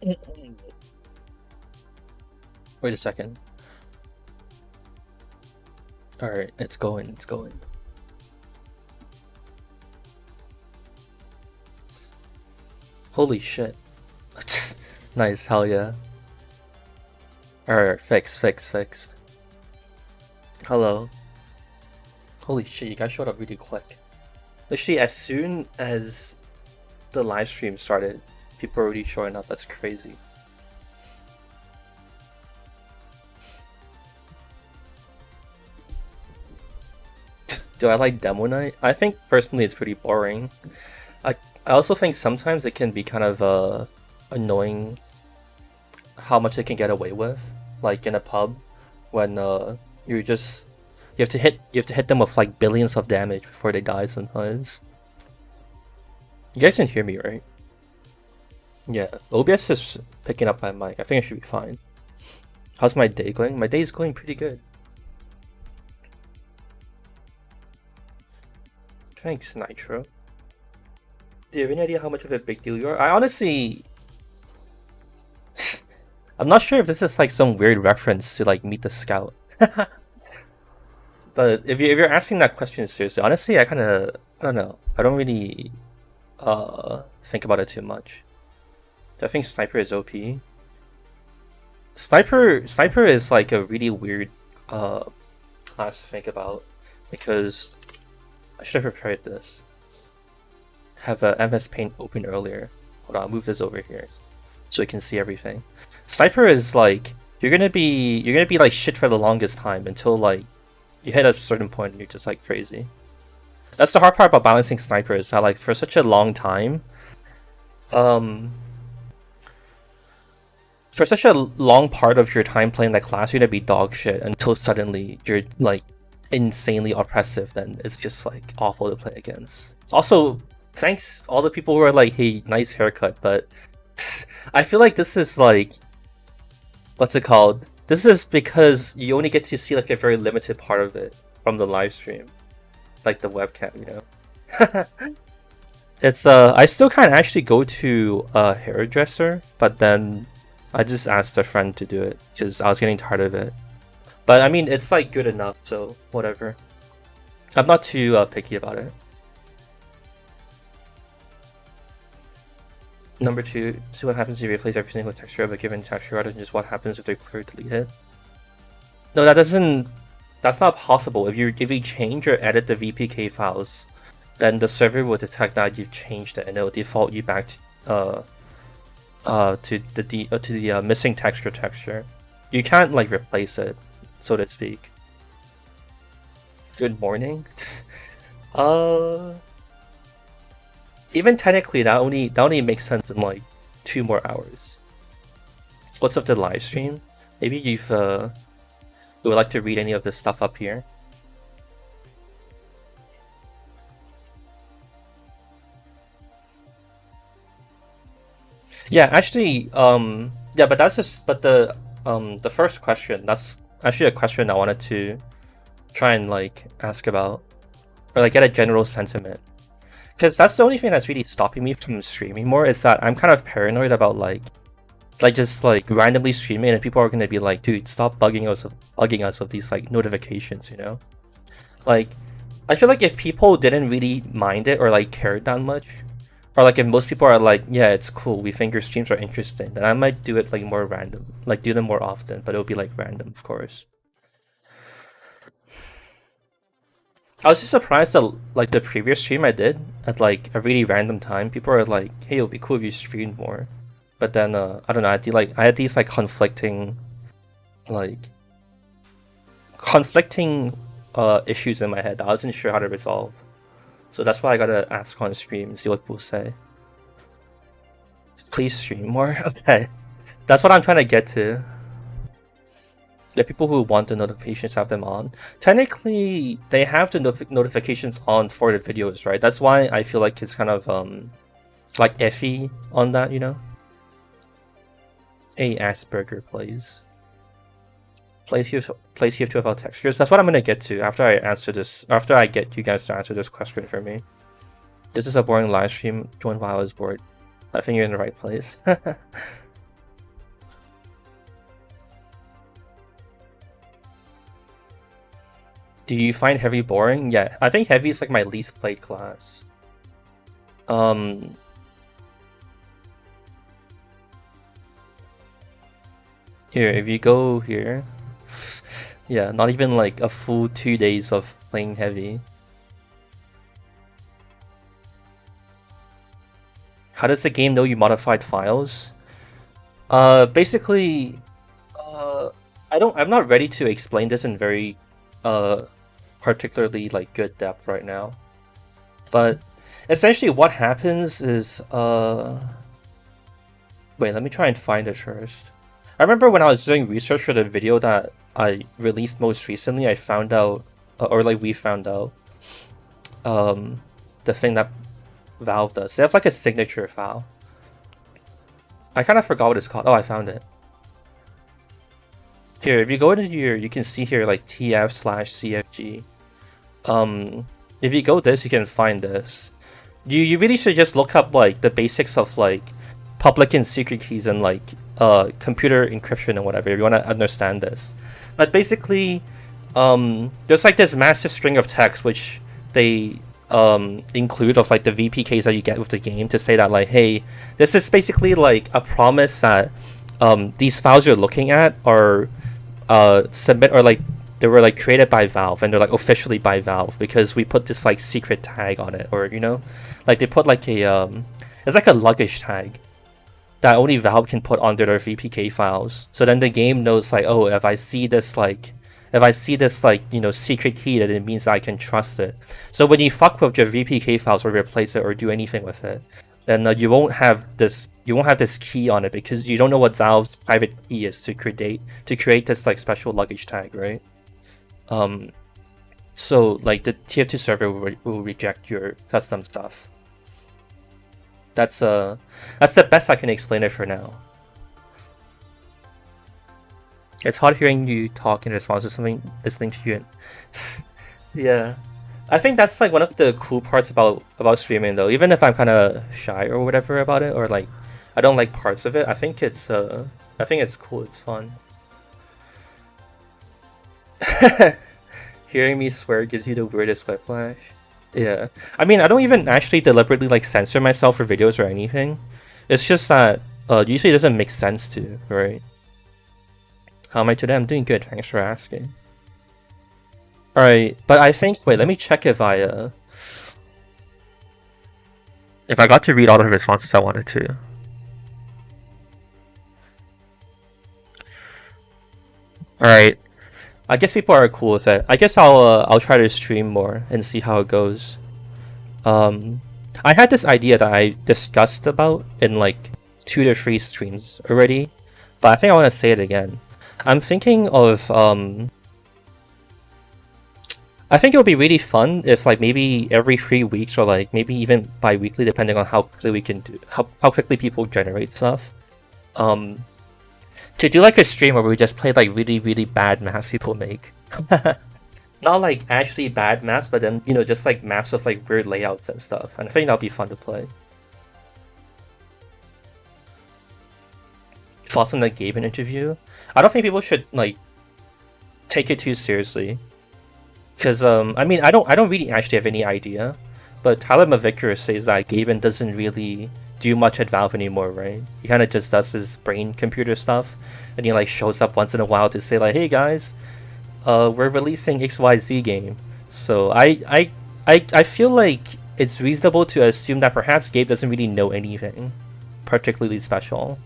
Wait a second. Alright, it's going, it's going. Holy shit. Nice, hell yeah. Alright, fixed. Hello. Holy shit, you guys showed up really quick. Literally, as soon as the live stream started, people are already showing up. That's crazy. Do I like demo night? I think personally it's pretty boring. I also think sometimes it can be kind of annoying how much it can get away with, like in a pub when you have to hit them with like billions of damage before they die sometimes. You guys can hear me, right? Yeah, OBS is picking up my mic. I think I should be fine. How's my day going? My day is going pretty good. Thanks, Nitro. Do you have any idea how much of a big deal you are? I honestly... I'm not sure if this is like some weird reference to like Meet the Scout. But if you're asking that question seriously, honestly, I don't know. I don't really think about it too much. Do I think Sniper is OP? Sniper is like a really weird class to think about, because I should have prepared this. Have a MS Paint open earlier. Hold on, I'll move this over here so you can see everything. Sniper is like you're gonna be like shit for the longest time until like you hit a certain point and you're just like crazy. That's the hard part about balancing Sniper, is that like for such a long time, for such a long part of your time playing that class, you're gonna be dog shit until suddenly you're like insanely oppressive. Then it's just like awful to play against. Also, thanks all the people who are like, hey, nice haircut, but I feel like this is like, what's it called? This is because you only get to see like a very limited part of it from the live stream, like the webcam, you know. It's I still can't actually go to a hairdresser, but then I just asked a friend to do it because I was getting tired of it. But I mean, it's like good enough, so whatever. I'm not too picky about it. Number 2, see what happens if you replace every single texture of a given texture rather than just what happens if they're clear deleted. No, that's not possible. If you change or edit the VPK files, then the server will detect that you've changed it and it will default you back to the missing texture. You can't like replace it, so to speak. Good morning. Even technically, that only makes sense in like 2 more hours. What's up to the live stream? Maybe you would like to read any of this stuff up here. Yeah, actually, yeah, but that's just the first question. That's actually a question I wanted to try and like ask about, or like get a general sentiment. Because that's the only thing that's really stopping me from streaming more, is that I'm kind of paranoid about like just like randomly streaming and people are gonna be like, dude, stop bugging us with these like notifications, you know? Like, I feel like if people didn't really mind it or like cared that much, or like if most people are like, yeah, it's cool, we think your streams are interesting, then I might do it like more random, like do them more often, but it'll be like random, of course. I was just surprised that like the previous stream I did at like a really random time, people are like, hey, it'll be cool if you streamed more. But then I don't know, I had these like conflicting issues in my head that I wasn't sure how to resolve. So that's why I gotta ask on stream and see what people say. Please stream more? Okay. That's what I'm trying to get to. The people who want the notifications have them on. Technically, they have the notifications on for the videos, right? That's why I feel like it's kind of like iffy on that, you know? A Asperger plays. Place you have to have textures. That's what I'm gonna get to after I answer this. After I get you guys to answer this question for me. This is a boring live stream. Join while I was bored. I think you're in the right place. Do you find heavy boring? Yeah, I think heavy is like my least played class. Here, if you go here, yeah, not even like a full 2 days of playing heavy. How does the game know you modified files? Basically, I'm not ready to explain this in very, particularly like good depth right now. But essentially what happens is, wait, let me try and find it first. I remember when I was doing research for the video that I released most recently, I found out, or like we found out, the thing that Valve does. They have like a signature file. I kind of forgot what it's called. Oh, I found it. Here, if you go into here, you can see here like tf/cfg. If you go this, you can find this. You really should just look up like the basics of like public and secret keys and like computer encryption and whatever if you want to understand this. But basically, there's like this massive string of text which they include of like the VPKs that you get with the game to say that like, hey, this is basically like a promise that these files you're looking at are submit or like they were like created by Valve and they're like officially by Valve because we put this like secret tag on it, or you know, like they put like a it's like a luggage tag that only Valve can put onto their VPK files. So then the game knows like, oh, if I see this like you know secret key, that it means I can trust it. So when you fuck with your VPK files or replace it or do anything with it, then you won't have this key on it because you don't know what Valve's private key is to create this like special luggage tag, right? So like the TF2 server will reject your custom stuff. That's the best I can explain it for now. It's hard hearing you talk in response to something, listening to you. And yeah, I think that's like one of the cool parts about streaming though. Even if I'm kind of shy or whatever about it, or like I don't like parts of it, I think it's cool. It's fun. Hearing me swear gives you the weirdest whiplash. Yeah, I mean, I don't even actually deliberately like censor myself for videos or anything. It's just that usually it doesn't make sense to, right? How am I today? I'm doing good, thanks for asking. Alright, but I think, wait, let me check if I got to read all the responses I wanted to. Alright, I guess people are cool with it. I guess I'll try to stream more and see how it goes. I had this idea that I discussed about in like 2 to 3 streams already, but I think I want to say it again. I'm thinking of I think it would be really fun if like maybe every 3 weeks or like maybe even bi-weekly, depending on how quickly we can do how quickly people generate stuff. To do like a stream where we just play like really bad maps people make. Not like actually bad maps, but then you know just like maps with like weird layouts and stuff. And I think that'll be fun to play. Thoughts on the Gaben interview? I don't think people should like take it too seriously. Because I mean I don't really actually have any idea. But Tyler Mavicker says that Gaben doesn't really do much at Valve anymore, right? He kind of just does his brain computer stuff, and he like shows up once in a while to say like, "Hey guys, we're releasing XYZ game." So I feel like it's reasonable to assume that perhaps Gabe doesn't really know anything particularly special.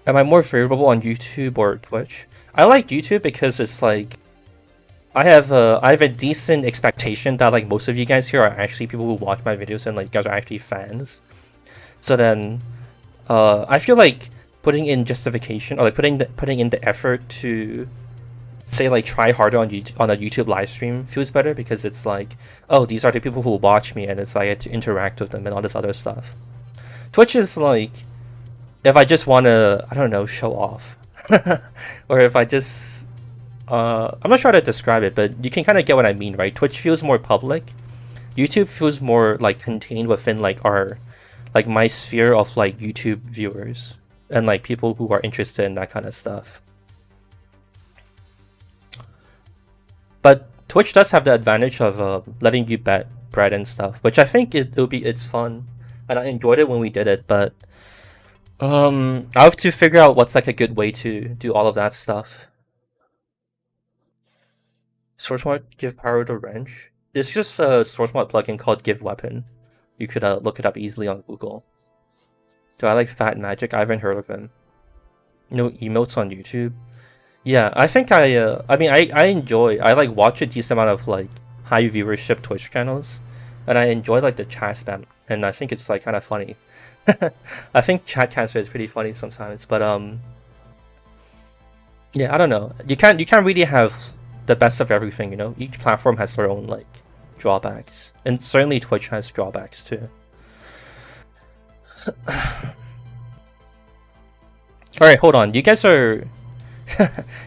Am I more favorable on YouTube or Twitch? I like YouTube because it's like I have a decent expectation that like most of you guys here are actually people who watch my videos and like you guys are actually fans. So then I feel like putting in justification or like putting in the effort to say like try harder on a YouTube live stream feels better because it's like, oh, these are the people who watch me and it's like I get to interact with them and all this other stuff. Twitch is like if I just want to, I don't know, show off. Or if I just I'm not sure how to describe it, but you can kind of get what I mean, right? Twitch feels more public. YouTube feels more like contained within like my sphere of like YouTube viewers and like people who are interested in that kind of stuff. But Twitch does have the advantage of letting you bet bread and stuff, which I think it's fun, and I enjoyed it when we did it. But I have to figure out what's like a good way to do all of that stuff. Source mod give power to wrench. It's just a source mod plugin called Give Weapon. You could look it up easily on Google. Do I like Fat Magic? I haven't heard of him. No emotes on YouTube. Yeah, I think I like watch a decent amount of like high viewership Twitch channels, and I enjoy like the chat spam, and I think it's like kind of funny. I think chat cancer is pretty funny sometimes, but yeah, I don't know. You can't really have the best of everything, you know. Each platform has their own like drawbacks, and certainly Twitch has drawbacks too. All right, hold on. You guys are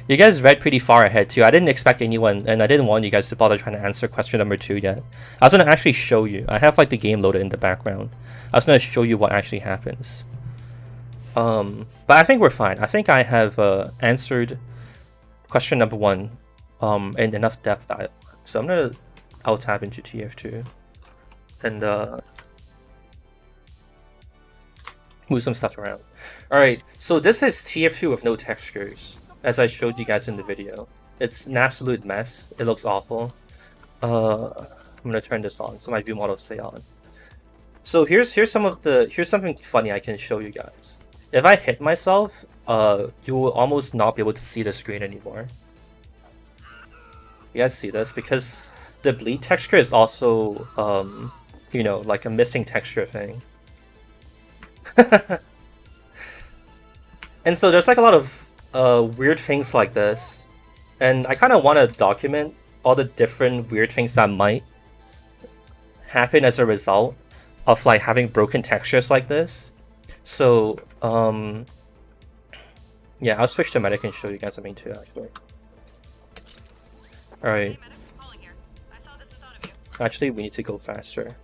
you guys read pretty far ahead too. I didn't expect anyone, and I didn't want you guys to bother trying to answer question number 2 yet. I was gonna actually show you. I have like the game loaded in the background. I was gonna show you what actually happens. But I think we're fine. I think I have answered question number 1 in enough depth. So I'm gonna tab into TF2 and move some stuff around. Alright, so this is TF2 with no textures, as I showed you guys in the video. It's an absolute mess. It looks awful. I'm gonna turn this on so my view model stay on. So here's something funny I can show you guys. If I hit myself, you will almost not be able to see the screen anymore. You guys see this? Because the bleed texture is also you know, like a missing texture thing. And so there's like a lot of weird things like this, and I kind of want to document all the different weird things that might happen as a result of like having broken textures like this. So yeah, I'll switch to medic and show you guys something too actually. Alright. Actually, we need to go faster.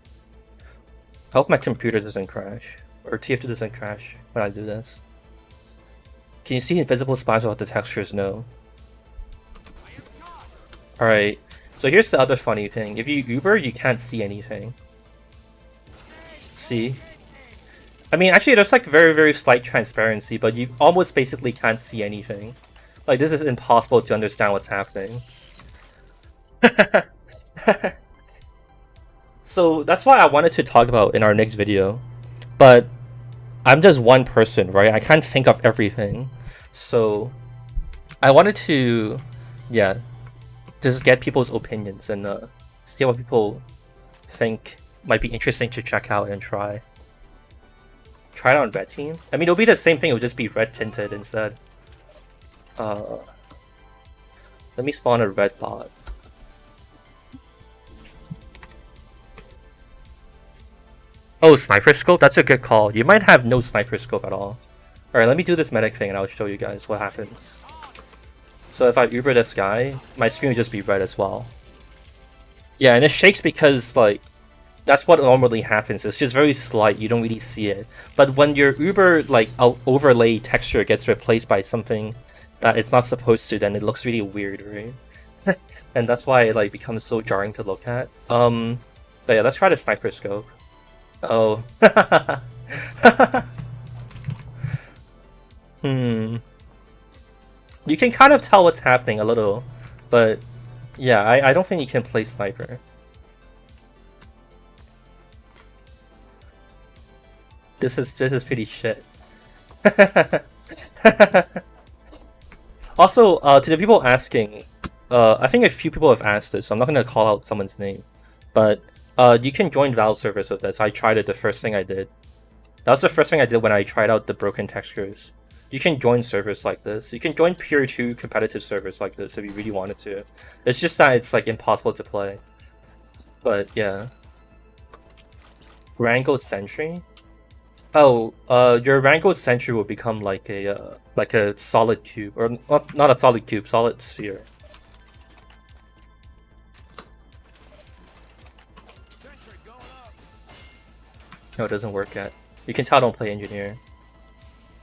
I hope my computer doesn't crash, or TF2 doesn't crash when I do this. Can you see invisible spies without the textures? No. Alright, so here's the other funny thing. If you Uber, you can't see anything. See? I mean, actually there's like very, very slight transparency, but you almost basically can't see anything. Like, this is impossible to understand what's happening. So that's why I wanted to talk about in our next video. But I'm just one person, right? I can't think of everything. So I wanted to, yeah, just get people's opinions and see what people think might be interesting to check out and try. Try it on red team. I mean, it'll be the same thing. It'll just be red tinted instead. Let me spawn a red bot. Oh, sniper scope? That's a good call. You might have no sniper scope at all. Alright, let me do this medic thing and I'll show you guys what happens. So if I Uber this guy, my screen will just be red as well. Yeah, and it shakes because, like, that's what normally happens. It's just very slight, you don't really see it. But when your Uber, like, overlay texture gets replaced by something that it's not supposed to, then it looks really weird, right? And that's why it, like, becomes so jarring to look at. But yeah, let's try the sniper scope. Oh. You can kind of tell what's happening a little, but yeah, I don't think you can play sniper. This is pretty shit. Also, to the people asking, I think a few people have asked this, so I'm not gonna call out someone's name, but you can join Valve servers with this. I tried it, the first thing I did. That was the first thing I did when I tried out the broken textures. You can join servers like this. You can join pure 2 competitive servers like this if you really wanted to. It's just that it's like impossible to play. But yeah. Wrangled Sentry? Oh, your Wrangled Sentry will become like a solid cube, or not a solid cube, solid sphere. No, it doesn't work yet. You can tell I don't play engineer.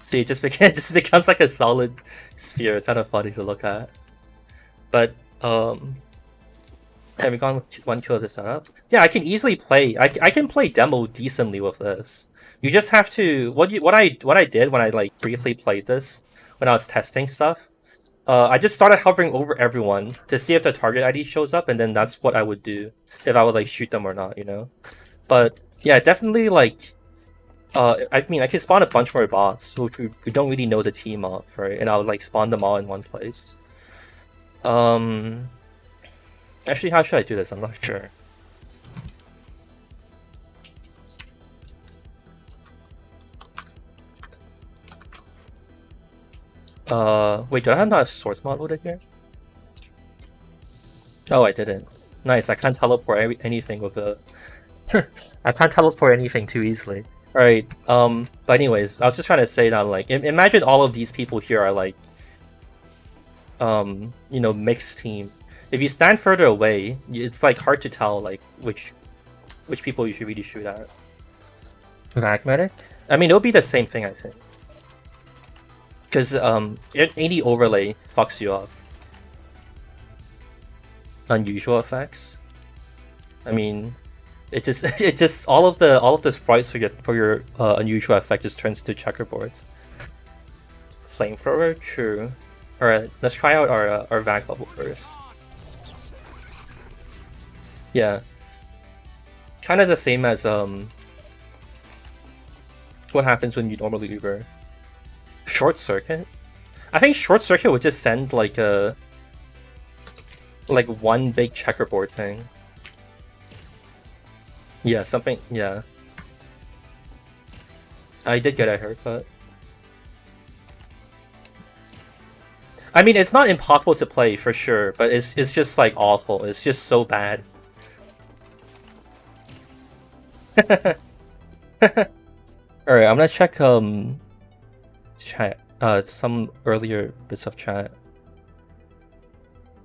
See, it just becomes like a solid sphere. It's kind of funny to look at. But Have we gone with 1 kill of the setup? Yeah, I can easily play. I can play demo decently with this. You just have to what I did when I like briefly played this when I was testing stuff. I just started hovering over everyone to see if the target ID shows up, and then that's what I would do if I would like shoot them or not, you know. But yeah, definitely like. I mean, I can spawn a bunch more bots who don't really know the team up, right? And I would like spawn them all in one place. Actually, how should I do this? I'm not sure. Wait, do I have not a source mod loaded here? Oh, I didn't. Nice, I can't teleport anything with a... I can't teleport anything too easily. Alright, but anyways, I was just trying to say that, like, imagine all of these people here are, like, you know, mixed team. If you stand further away, it's, like, hard to tell, like, which people you should really shoot at. Magmatic? I mean, it'll be the same thing, I think. Because, any overlay fucks you up. Unusual effects? I mean... It just all of the sprites for your unusual effect just turns to checkerboards. Flamethrower, true. Alright, let's try out our vac bubble first. Yeah. Kinda the same as what happens when you normally Uber. Short circuit? I think short circuit would just send like one big checkerboard thing. Yeah, something, yeah. I did get a haircut. I mean, it's not impossible to play for sure, but it's just like awful. It's just so bad. Alright, I'm gonna check chat. Some earlier bits of chat.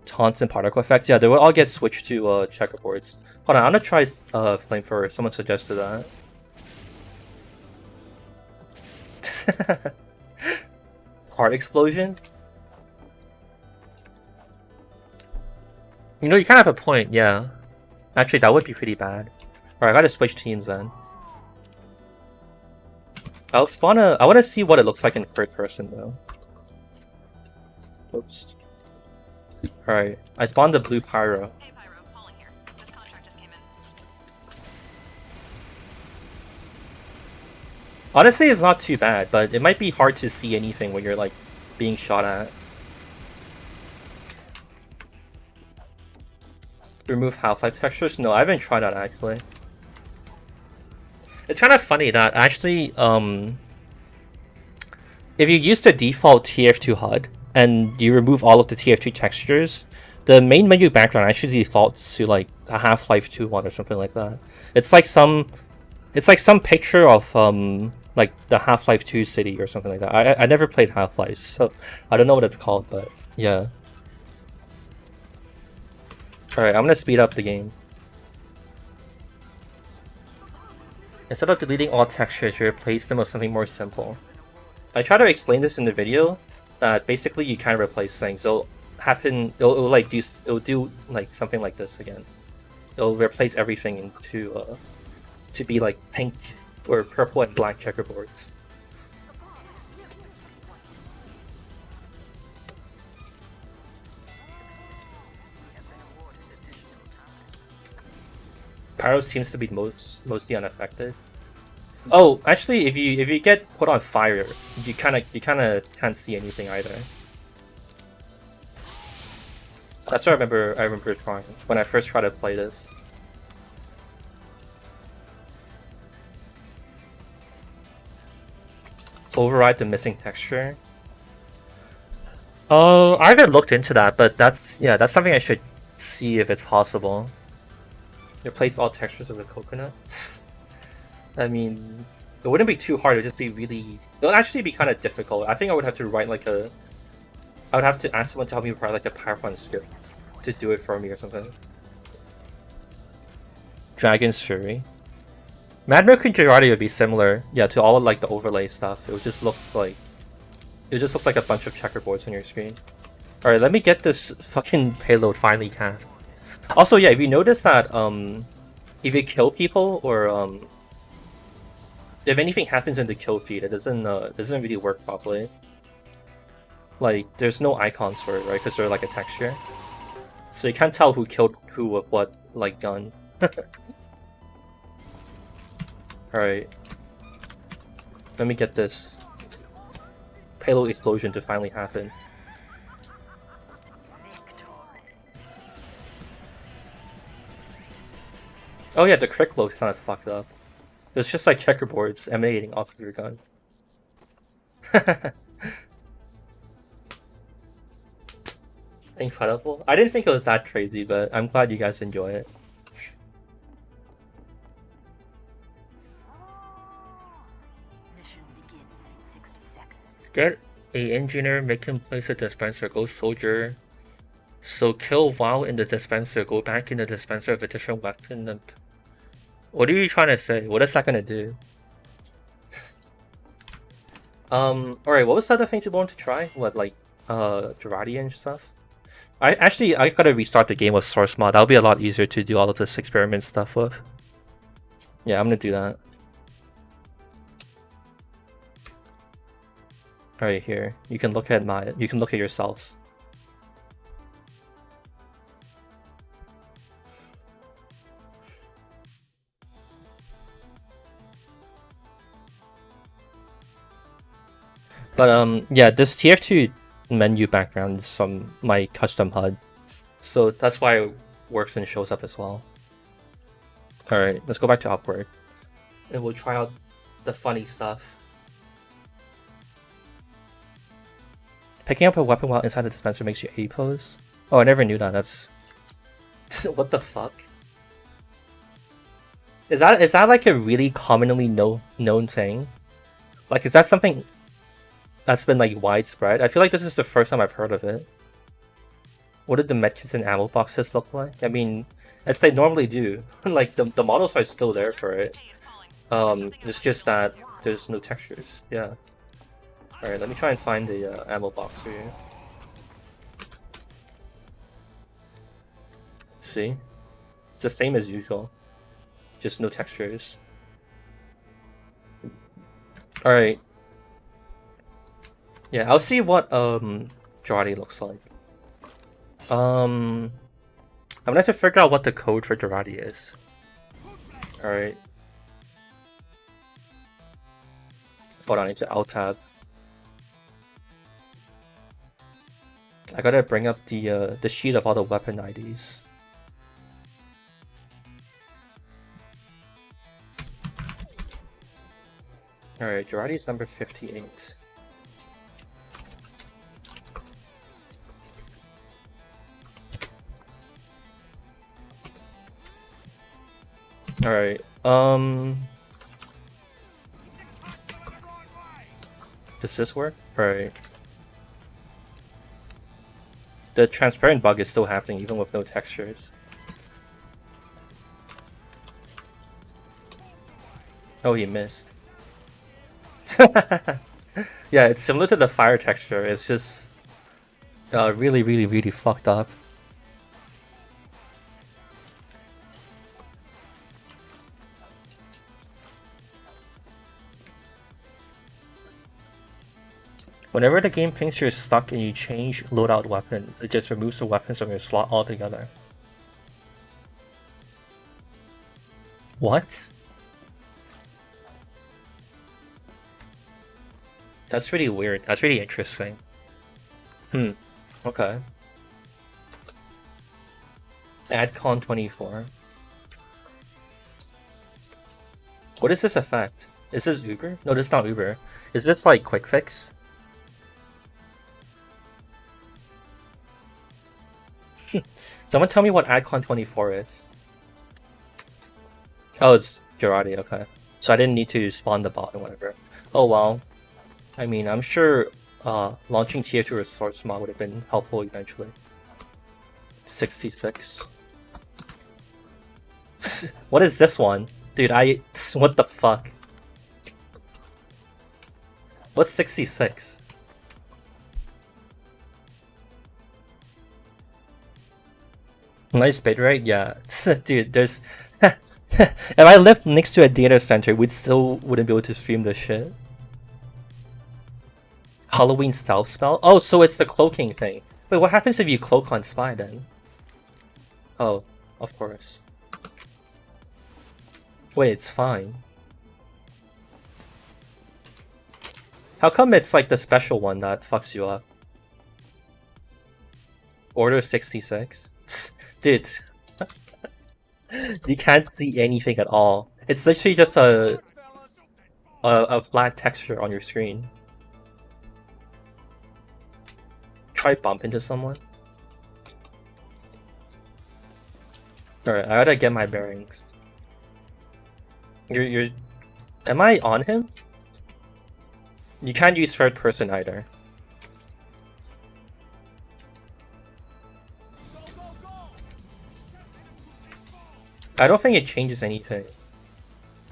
Taunts and particle effects. Yeah, they will all get switched to checkerboards. Hold on, I'm gonna try flamethrower. Someone suggested that. Heart explosion? You know, you kind of have a point, yeah. Actually, that would be pretty bad. Alright, I gotta switch teams then. I'll spawn a... I wanna see what it looks like in third person though. Oops. Alright, I spawned the blue pyro. Hey Pyro, calling here. This contract just came in. Honestly, it's not too bad, but it might be hard to see anything when you're like being shot at. Remove half-life textures? No, I haven't tried that actually. It's kind of funny that actually, if you use the default TF2 HUD and you remove all of the TF2 textures, the main menu background actually defaults to like a Half-Life 2 one or something like that. It's like some picture of like the Half-Life 2 city or something like that. I never played Half-Life, so I don't know what it's called, but yeah. Alright, I'm gonna speed up the game. Instead of deleting all textures, you replace them with something more simple. I try to explain this in the video, that basically you kind of replace things. It'll do like something like this again. It'll replace everything into to be like pink or purple and black checkerboards. Pyro seems to be mostly unaffected. Oh, actually, if you get put on fire, you kind of can't see anything either. That's what I remember trying when I first tried to play this. Override the missing texture. Oh, I haven't looked into that, but that's something I should see if it's possible. Replace all textures with a coconut. I mean, it wouldn't be too hard. It would just be really. It would actually be kind of difficult. I think I would have to write like a. I would have to ask someone to help me write like a PowerPoint script to do it for me or something. Dragon's Fury. Mad Milk and Girardi would be similar, yeah, to all of like the overlay stuff. It would just look like. It would just look like a bunch of checkerboards on your screen. All right, let me get this fucking payload finally cast. Also, yeah, if you notice that if you kill people or if anything happens in the kill feed, it doesn't really work properly. Like, there's no icons for it, right? Because they're like a texture, so you can't tell who killed who with what like gun. All right, let me get this payload explosion to finally happen. Oh yeah, the crit load is kind of fucked up. It's just like checkerboards emanating off of your gun. Incredible. I didn't think it was that crazy, but I'm glad you guys enjoy it. Mission begins in 60 seconds. Get a engineer, make him place a dispenser, go soldier. So kill while in the dispenser, go back in the dispenser with a different weapon. And... What are you trying to say? What is that gonna do? Alright, what was the other thing you wanted to try? What, like, Girardi and stuff? I gotta restart the game with source mod. That'll be a lot easier to do all of this experiment stuff with. Yeah, I'm gonna do that. Alright, here. You can look at yourselves. But yeah, this TF2 menu background is from my custom HUD, so that's why it works and shows up as well. Alright, let's go back to Upward, and we'll try out the funny stuff. Picking up a weapon while inside the dispenser makes you A pose? Oh, I never knew that. That's... What the fuck? Is that like a really commonly known thing? Like, is that something that's been like widespread? I feel like this is the first time I've heard of it. What did the medkits and ammo boxes look like? I mean, as they normally do. Like, the models are still there for it. It's just that there's no textures. Yeah. Alright, let me try and find the ammo box for you. See? It's the same as usual. Just no textures. Alright. Yeah, I'll see what Girardi looks like. I'm gonna have to figure out what the code for Girardi is. Alright. Hold on, I need to alt tab. I gotta bring up the sheet of all the weapon IDs. Alright, Girardi's number 58. Alright, does this work? Alright. The transparent bug is still happening even with no textures. Oh, he missed. Yeah, it's similar to the fire texture. It's just really fucked up. Whenever the game thinks you're stuck and you change loadout weapons, it just removes the weapons from your slot altogether. What? That's really weird. That's really interesting. Okay. AdCon 24. What is this effect? Is this Uber? No, this is not Uber. Is this like quick fix? Someone tell me what AdCon 24 is. Oh, it's Girardi, okay. So I didn't need to spawn the bot or whatever. Oh well. I mean, I'm sure launching TF2 or source mod would have been helpful eventually. 66. What is this one? Dude, what the fuck? What's 66? Nice bitrate, yeah. Dude, there's if I lived next to a data center, we'd still wouldn't be able to stream this shit. Halloween stealth spell? Oh, so it's the cloaking thing. Wait, what happens if you cloak on Spy then? Oh, of course. Wait, it's fine. How come it's like the special one that fucks you up? Order 66? Dude. You can't see anything at all. It's literally just a flat texture on your screen. Try bump into someone. Alright, I gotta get my bearings. You're am I on him? You can't use third person either. I don't think it changes anything.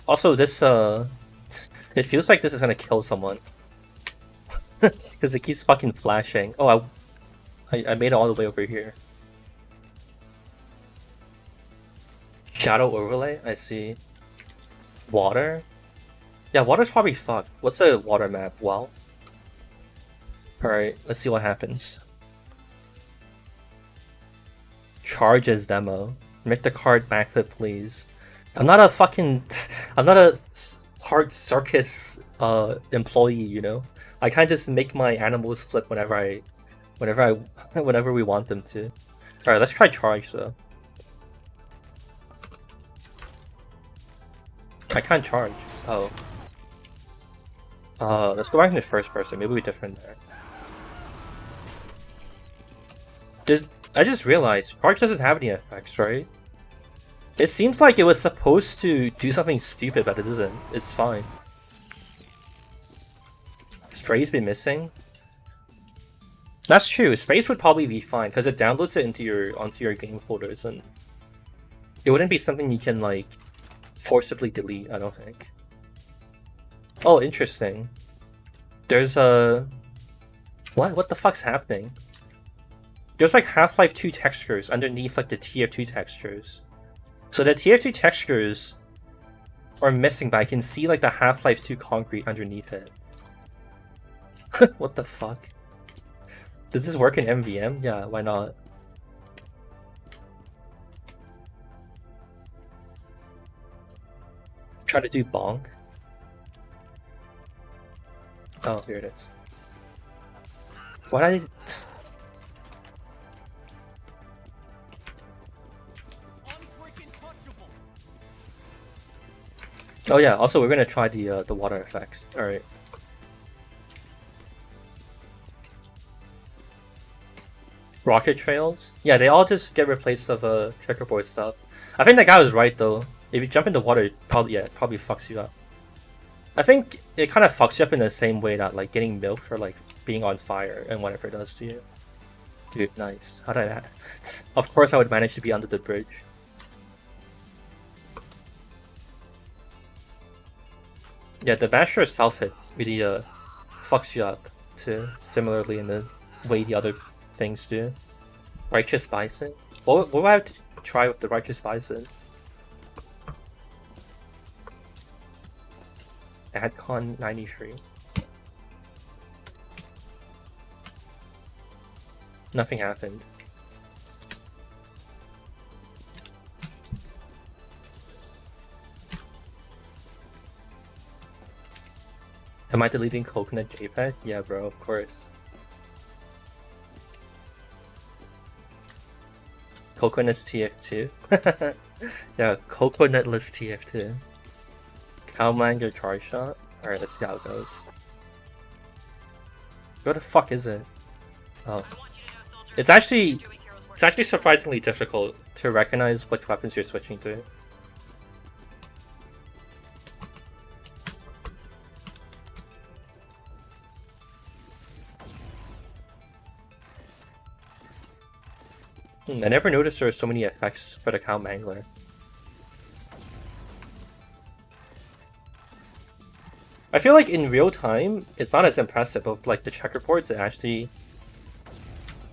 Also, this it feels like this is gonna kill someone. Because it keeps fucking flashing. Oh, I made it all the way over here. Shadow overlay? I see. Water? Yeah, water's probably fucked. What's a water map? Well. Alright, let's see what happens. Charge as demo. Make the card backflip, please. I'm not a fucking... I'm not a hard circus employee, you know? I can't just make my animals flip whenever we want them to. Alright, let's try charge though. I can't charge. Oh. Let's go back into first person. Maybe we're different there. I just realized charge doesn't have any effects, right? It seems like it was supposed to do something stupid, but it isn't. It's fine. Spray's been missing. That's true. Sprays would probably be fine because it downloads it onto your game folders, and it wouldn't be something you can like forcibly delete. I don't think. Oh, interesting. There's a what the fuck's happening? There's like Half-Life 2 textures underneath like the TF2 textures. So the TF2 textures are missing, but I can see like the Half-Life 2 concrete underneath it. What the fuck? Does this work in MVM? Yeah, why not? Try to do bonk. Oh, here it is. Why did I... Oh yeah, also we're gonna try the water effects. Alright. Rocket trails? Yeah, they all just get replaced of checkerboard stuff. I think that guy was right though. If you jump in the water, it probably fucks you up. I think it kind of fucks you up in the same way that like getting milked or like being on fire and whatever it does to you. Dude, nice. How did I... Of course I would manage to be under the bridge. Yeah, the Basher self-hit really fucks you up too, similarly in the way the other things do. Righteous Bison? What would I have to try with the Righteous Bison? AdCon 93. Nothing happened. Am I deleting Coconut JPEG? Yeah, bro, of course. Coconut's TF2? Yeah, coconutless TF2. Calmander charge shot? Alright, let's see how it goes. Where the fuck is it? Oh. It's actually surprisingly difficult to recognize which weapons you're switching to. I never noticed there were so many effects for the Cow Mangler. I feel like in real time, it's not as impressive, but like the checkerboards, it actually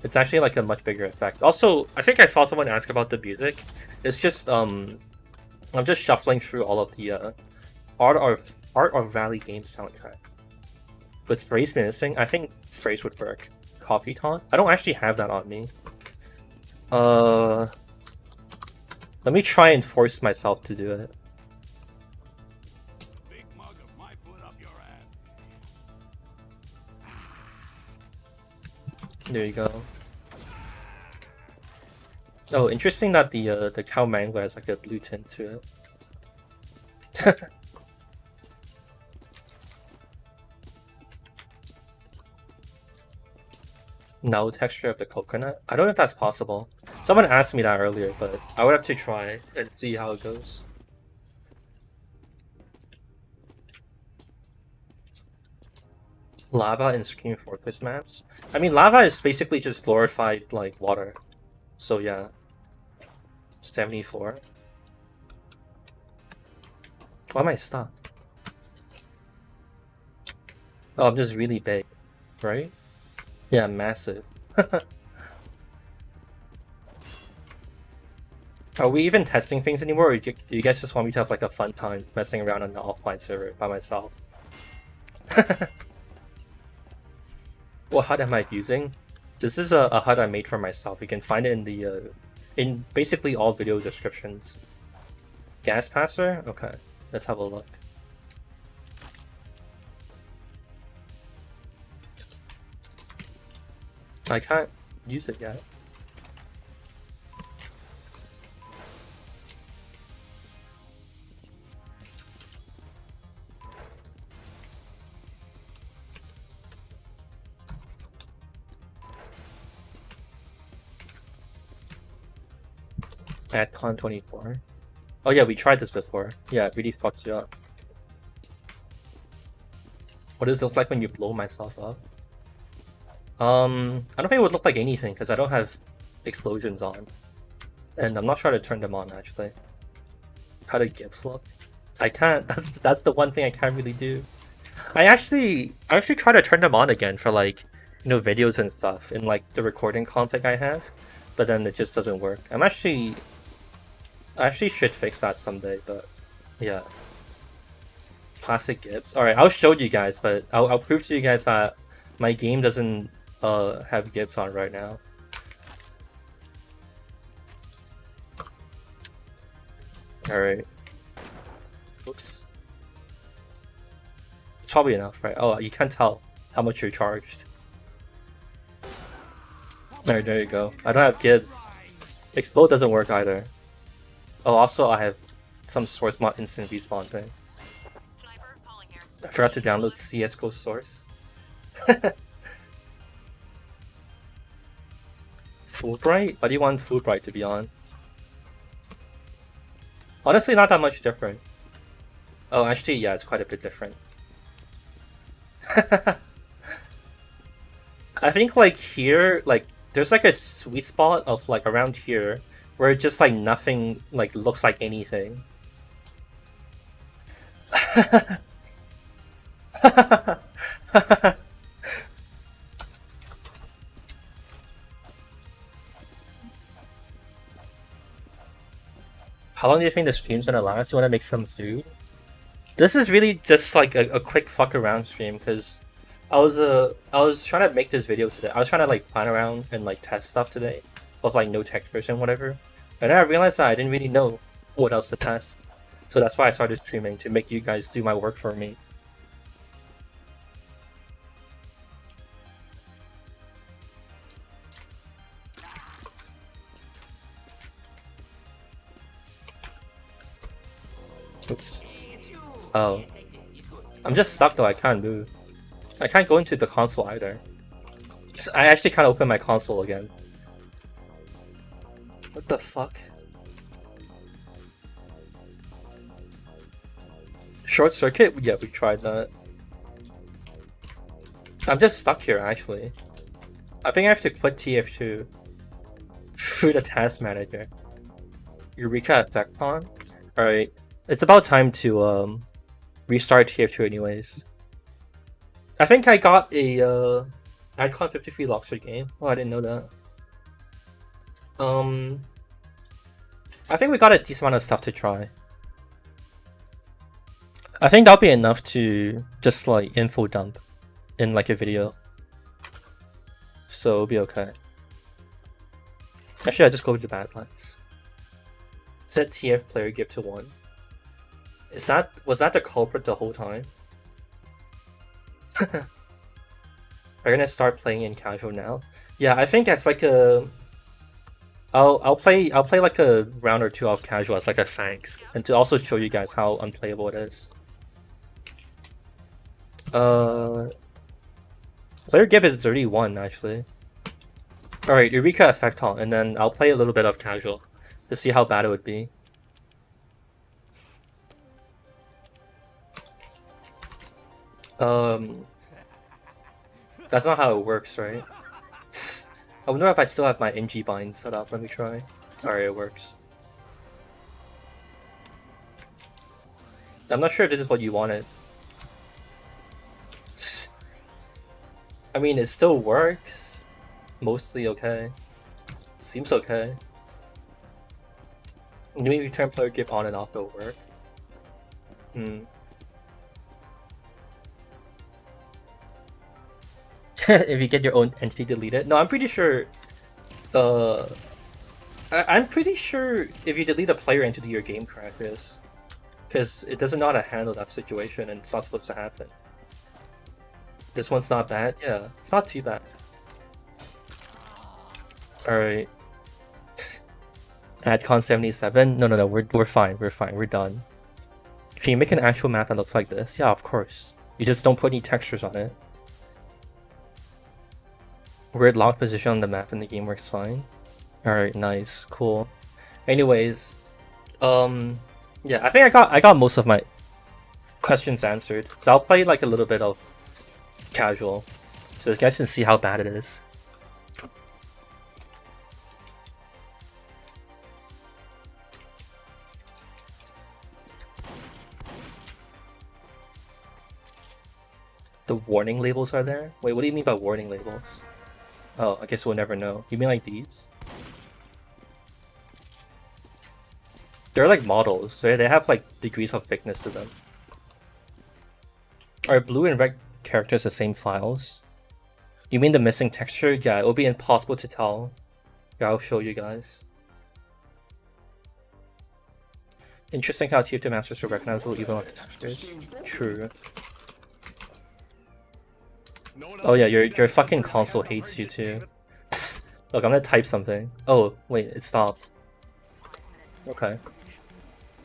It's actually like a much bigger effect. Also, I think I saw someone ask about the music. It's just I'm just shuffling through all of the Art or Valley game soundtrack. But sprays missing. I think sprays would work. Coffee taunt. I don't actually have that on me. Let me try and force myself to do it. Big mug of my foot up your ass. There you go. Oh, interesting that the cow mango has like a blue tint to it. No texture of the coconut? I don't know if that's possible. Someone asked me that earlier, but I would have to try and see how it goes. Lava in Scream Fortress maps? I mean, lava is basically just glorified, like, water. So yeah. 74. Why am I stuck? Oh, I'm just really big, right? Yeah, massive. Are we even testing things anymore, or do you guys just want me to have like a fun time messing around on the offline server by myself? What HUD am I using? This is a HUD I made for myself. You can find it in the in basically all video descriptions. Gas passer? Okay, let's have a look. I can't use it yet. At Con 24. Oh yeah, we tried this before. Yeah, it really fucked you up. What does it look like when you blow myself up? I don't think it would look like anything because I don't have explosions on. And I'm not sure how to turn them on actually. How do GIFs look? I can't. That's the one thing I can't really do. I actually try to turn them on again for like, you know, videos and stuff in like the recording config I have, but then it just doesn't work. I actually should fix that someday, but yeah. Classic GIFs. Alright, I'll show you guys, but I'll prove to you guys that my game doesn't have GIFs on right now. Alright. Oops. It's probably enough, right? Oh, you can't tell how much you're charged. Alright, there you go. I don't have GIFs. Explode doesn't work either. Oh, also I have some source mod instant respawn thing. Sniper, calling here. I forgot to download CSGO source. Fulbright? Why do you want Fulbright to be on? Honestly, not that much different. Oh, actually, yeah, it's quite a bit different. I think like here, like there's like a sweet spot of like around here where just like nothing like looks like anything. How long do you think the stream's gonna last? You wanna make some food? This is really just like a quick fuck around stream because I was trying to make this video today. I was trying to like plan around and like test stuff today with like no textures and whatever. And then I realized that I didn't really know what else to test. So that's why I started streaming, to make you guys do my work for me. Oops. Oh. I'm just stuck though, I can't move. I can't go into the console either. So I actually can't open my console again. What the fuck? Short circuit? Yeah, we tried that. I'm just stuck here actually. I think I have to quit TF2 through the task manager. Eureka effect on? Alright. It's about time to restart TF2 anyways. I think I got a AdCon 53 locks your game? Oh, I didn't know that. I think we got a decent amount of stuff to try. I think that'll be enough to just like info dump in like a video. So it'll be okay. Actually, I just go with the Badlands. Set TF player give to 1. Was that the culprit the whole time? Are you gonna start playing in casual now? Yeah, I think as like a I'll play like a round or two of casual as like a thanks, and to also show you guys how unplayable it is. Player give is 31 actually. Alright, Eureka effect on, and then I'll play a little bit of casual to see how bad it would be. That's not how it works, right? I wonder if I still have my NG bind set up. Let me try. Alright, it works. I'm not sure if this is what you wanted. I mean, it still works. Mostly okay. Seems okay. Maybe return player give on and off will work. If you get your own entity deleted. No, I'm pretty sure I'm pretty sure if you delete a player entity your game crashes. Because it doesn't know how to handle that situation and it's not supposed to happen. This one's not bad? Yeah, it's not too bad. Alright. AdCon 77? No, we're fine, we're done. Can you make an actual map that looks like this? Yeah, of course. You just don't put any textures on it. Weird lock position on the map and the game works fine. Alright, nice, cool. Anyways, yeah, I think I got most of my questions answered. So I'll play like a little bit of casual, so you guys can see how bad it is. The warning labels are there? Wait, what do you mean by warning labels? Oh, I guess we'll never know. You mean like these? They're like models, so they have like degrees of thickness to them. Are blue and red characters the same files? You mean the missing texture? Yeah, it will be impossible to tell. Yeah, I'll show you guys. Interesting how TF2 masters are recognizable even with the textures. True. Oh yeah, your fucking console hates you too. Look, I'm gonna type something. Oh, wait, it stopped. Okay.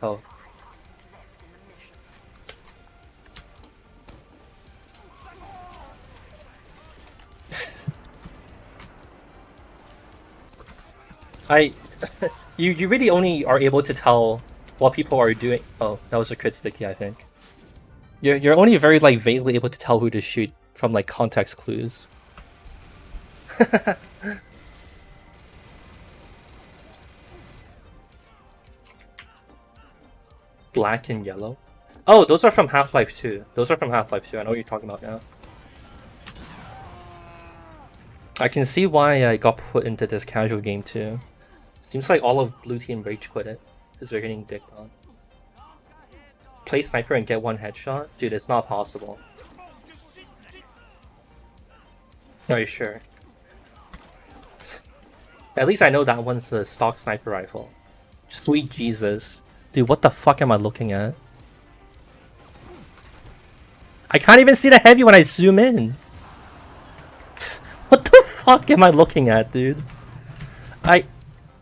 Oh. You really only are able to tell what people are doing. Oh, that was a crit sticky, I think. You're only very like vaguely able to tell who to shoot from like context clues. Black and yellow. Oh, those are from Half-Life 2. Those are from Half-Life 2. I know what you're talking about now. I can see why I got put into this casual game too. Seems like all of Blue Team rage quit it because they're getting dicked on. Play sniper and get one headshot? Dude, it's not possible. Are you sure? At least I know that one's a stock sniper rifle. Sweet Jesus. Dude, what the fuck am I looking at? I can't even see the heavy when I zoom in. What the fuck am I looking at, dude?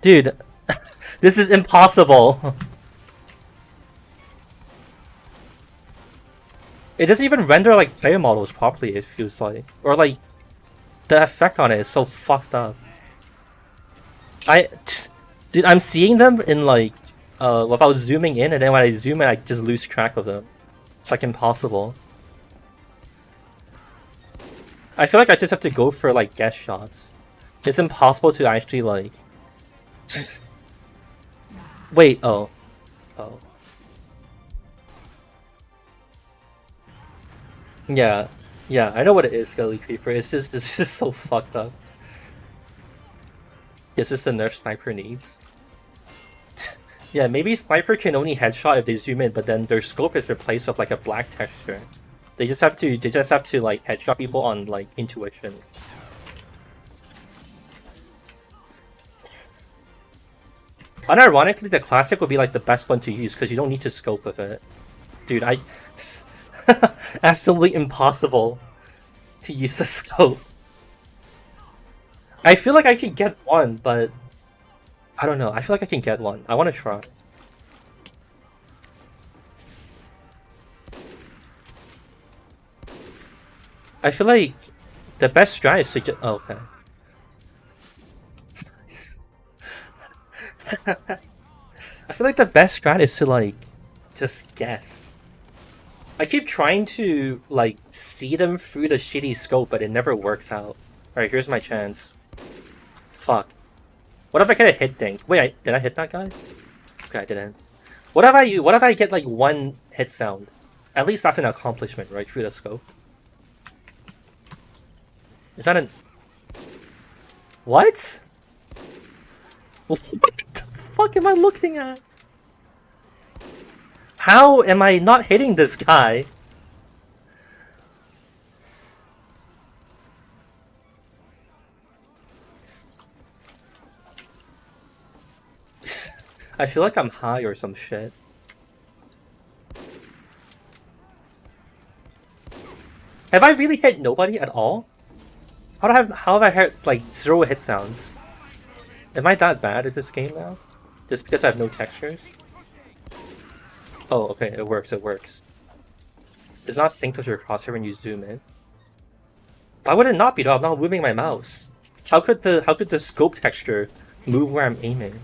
Dude, this is impossible. It doesn't even render like player models properly, it feels like. Or like, the effect on it is so fucked up. Dude, I'm seeing them in like, without zooming in, and then when I zoom in, I just lose track of them. It's like impossible. I feel like I just have to go for like guess shots. It's impossible to actually like... Wait, oh. Yeah. Yeah, I know what it is, Scully Creeper. It's just so fucked up. This is the nerf sniper needs. Yeah, maybe sniper can only headshot if they zoom in, but then their scope is replaced with like a black texture. They just have to like headshot people on like intuition. Unironically, the classic would be like the best one to use because you don't need to scope with it. Dude, absolutely impossible to use the scope. I feel like I could get one, but I don't know. I feel like I can get one. I want to try. I feel like the best strat is to just... Oh, okay. I feel like the best strat is to like just guess. I keep trying to like see them through the shitty scope, but it never works out. Alright, here's my chance. Fuck. What if I get a hit thing? Wait, did I hit that guy? Okay, I didn't. What if I get like one hit sound? At least that's an accomplishment, right? Through the scope. Is that an... What? What the fuck am I looking at? How am I not hitting this guy? I feel like I'm high or some shit. Have I really hit nobody at all? How have I heard like 0 hit sounds? Am I that bad at this game now? Just because I have no textures? Oh, okay, it works, it works. It's not synced with your crosshair when you zoom in. Why would it not be though? I'm not moving my mouse. How could the scope texture move where I'm aiming?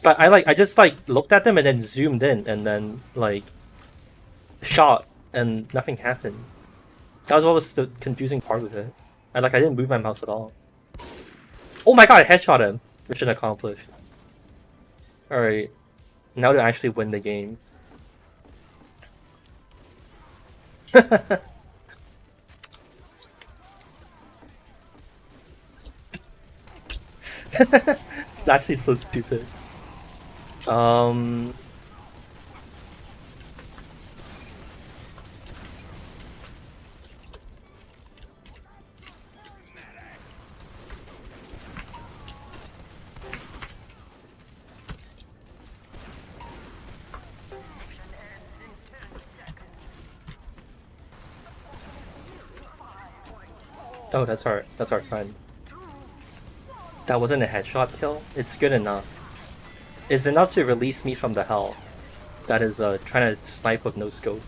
But I just like looked at them and then zoomed in and then like shot and nothing happened. That was always the confusing part of it. I didn't move my mouse at all. Oh my god, I headshot him! Mission accomplished. Alright. Now to actually win the game. It's actually so stupid. Oh, that's our friend. That wasn't a headshot kill. It's good enough. It's enough to release me from the hell. That is trying to snipe with no scope.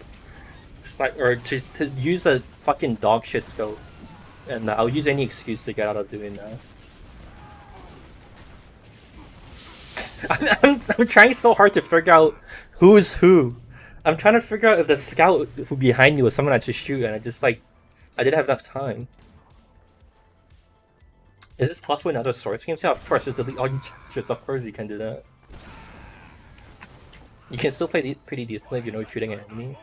Snipe or to use a fucking dog shit scope. And I'll use any excuse to get out of doing that. I'm trying so hard to figure out who's who. I'm trying to figure out if the scout who behind me was someone I should shoot, and I didn't have enough time. Is this possible in other Source games? Yeah, of course. Just delete all your textures. Of course you can do that. You can still play pretty decently if you know you're shooting an enemy.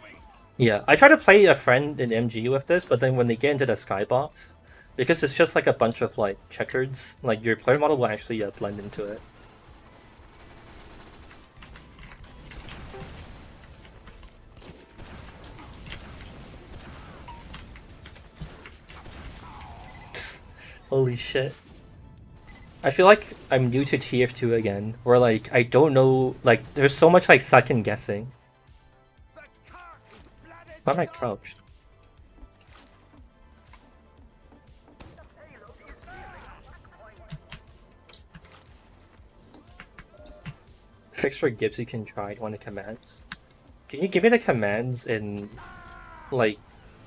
Yeah, I try to play a friend in MG with this, but then when they get into the skybox, because it's just like a bunch of like checkers, like your player model will actually blend into it. Holy shit. I feel like I'm new to TF2 again, where like I don't know, like there's so much like second guessing. Why am I crouched? Fix for Gibbs you can try one of the commands. Can you give me the commands in like